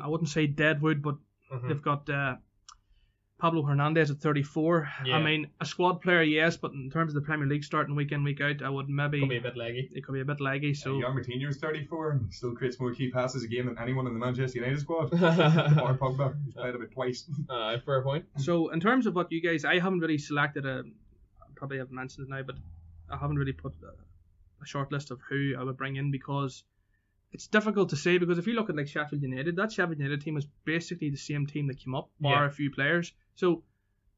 I wouldn't say deadwood, but they've got Pablo Hernandez at 34. I mean, a squad player, yes, but in terms of the Premier League starting week in, week out, I would maybe. Could be a bit leggy. It could be a bit leggy. So. Jan Martinho's 34 and still creates more key passes a game than anyone in the Manchester United squad. Or Pogba, he's played a bit twice. Fair point. So in terms of what you guys, I haven't really selected probably haven't mentioned it now, but I haven't really put a short list of who I would bring in because it's difficult to say, because if you look at Sheffield United, that Sheffield United team is basically the same team that came up, bar a few players. So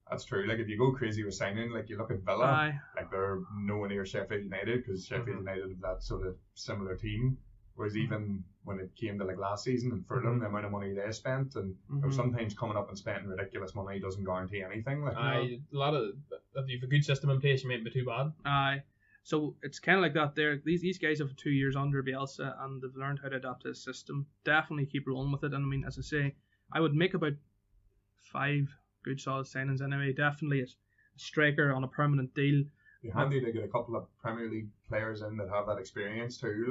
that's true. If you go crazy with signing, you look at Villa, they're nowhere near Sheffield United because Sheffield United have that sort of similar team. Whereas even when it came to last season in Fulham, the amount of money they spent, and sometimes coming up and spending ridiculous money doesn't guarantee anything. A lot of if you have a good system in place, you mightn't be too bad. So it's kind of like that there. These guys have 2 years under Bielsa and they've learned how to adapt to his system. Definitely keep rolling with it. And I mean, as I say, I would make about 5 good solid signings anyway. Definitely a striker on a permanent deal. It'd be handy to get a couple of Premier League players in that have that experience too.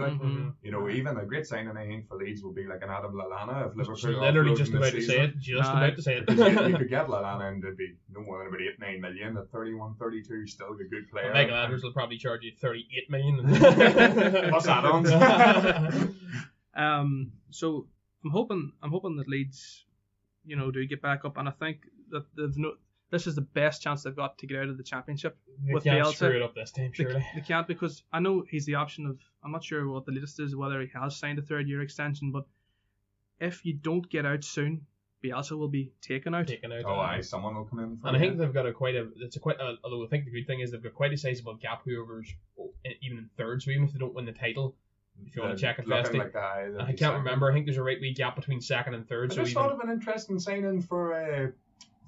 Even a great signing I think for Leeds would be an Adam Lallana if Liverpool. Literally just about to say it. You could get Lallana and it'd be no more than about 8-9 million at 31, 32. Still a good player. Michael Andrews will probably charge you 38 million. Plus add-ons. So I'm hoping that Leeds, do get back up, and I think that this is the best chance they've got to get out of the Championship. They can't screw it up this time, surely. They can't, because I know he's the option of, I'm not sure what the latest is, whether he has signed a 3rd-year extension, but if you don't get out soon, Bielsa will be taken out. Oh, aye, someone will come in. And I think they've got although I think the good thing is they've got quite a sizable gap, whoever's even in third, so even if they don't win the title, if you want to check it, like I can't remember. I think there's a right wee gap between second and third. I just thought of an interesting signing for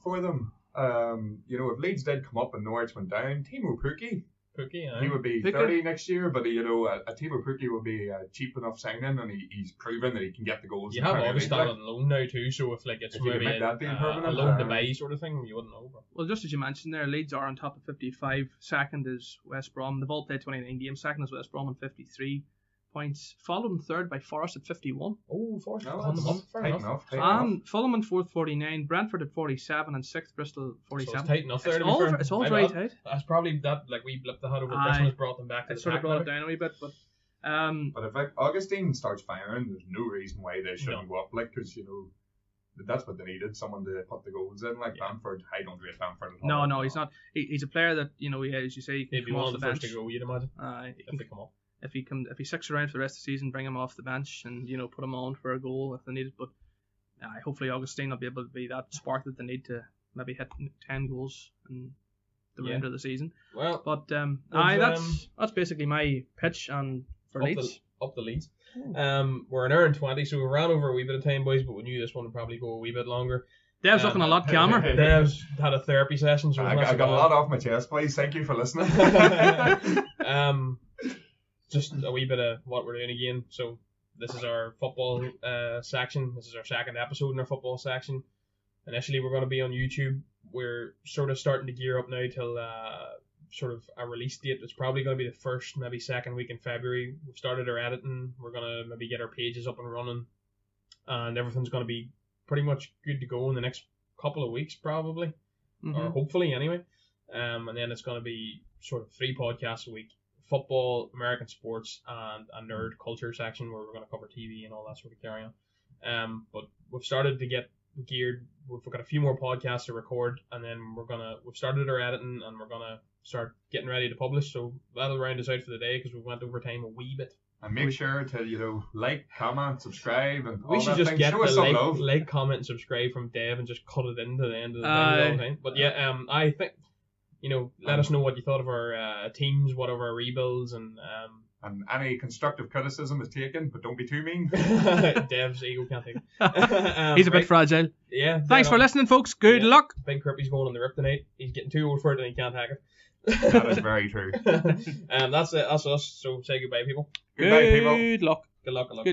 them. If Leeds did come up and Norwich went down, Timo Pukki. He would be 30 next year, but a Timo Pukki would be a cheap enough signing, and he's proven that he can get the goals. You have Augustin on loan now too, so if it's maybe a loan to buy sort of thing, you wouldn't know. Well, just as you mentioned there, Leeds are on top of 55. Second is West Brom. They've all played 29 games. Second is West Brom on 53 points. Followed in third by Forest at 51. Oh, Forest on them up. Fair enough. And Fulham in fourth, 49. Brentford at 47, and sixth Bristol 47. So it's tight enough there. It's all very tight. That's probably that we blipped the head over Christmas, brought them back to the sort of brought it down a wee bit, but. But if Augustine starts firing, there's no reason why they shouldn't go up, because that's what they needed, someone to put the goals in. Bamford, I don't rate Bamford at all. No, he's not. He's a player that as you say, he can come off one the of the bench. first to go, you'd imagine. If they come up. If he sticks around for the rest of the season, bring him off the bench and put him on for a goal if they need it. But hopefully Augustine will be able to be that spark that they need to maybe hit 10 goals in the remainder of the season. Well, but that's basically my pitch and for Leeds. Up the Leeds. We're an hour and 20, so we ran over a wee bit of time, boys, but we knew this one would probably go a wee bit longer. Dev's looking a lot calmer. Dev's had a therapy session, so I got a lot off my chest, boys. Thank you for listening. Just a wee bit of what we're doing again. So this is our football section. This is our second episode in our football section. Initially, we're going to be on YouTube. We're sort of starting to gear up now till sort of a release date. It's probably going to be the first, maybe second week in February. We've started our editing. We're going to maybe get our pages up and running, and everything's going to be pretty much good to go in the next couple of weeks, probably, or hopefully anyway. And then it's going to be sort of 3 podcasts a week: football, American sports, and a nerd culture section where we're going to cover TV and all that sort of carry on. But we've started to get geared. We've got a few more podcasts to record, and then we've started our editing, and we're gonna start getting ready to publish. So that'll round us out for the day because we went over time a wee bit. And make sure to like, comment, subscribe, and all we should that just thing. get Show us the some love. like, comment, and subscribe from Dev, and just cut it into the end of the thing all the time. But I think let us know what you thought of our teams, what of our rebuilds, and any constructive criticism is taken, but don't be too mean. Dev's ego can't take it. He's a bit fragile. Yeah. Thanks for listening, folks. Good luck. Big Crippy's going on the rip tonight. He's getting too old for it and he can't hack it. That is very true. That's it. That's us. So say goodbye, people. Goodbye, people. Good luck. Good luck.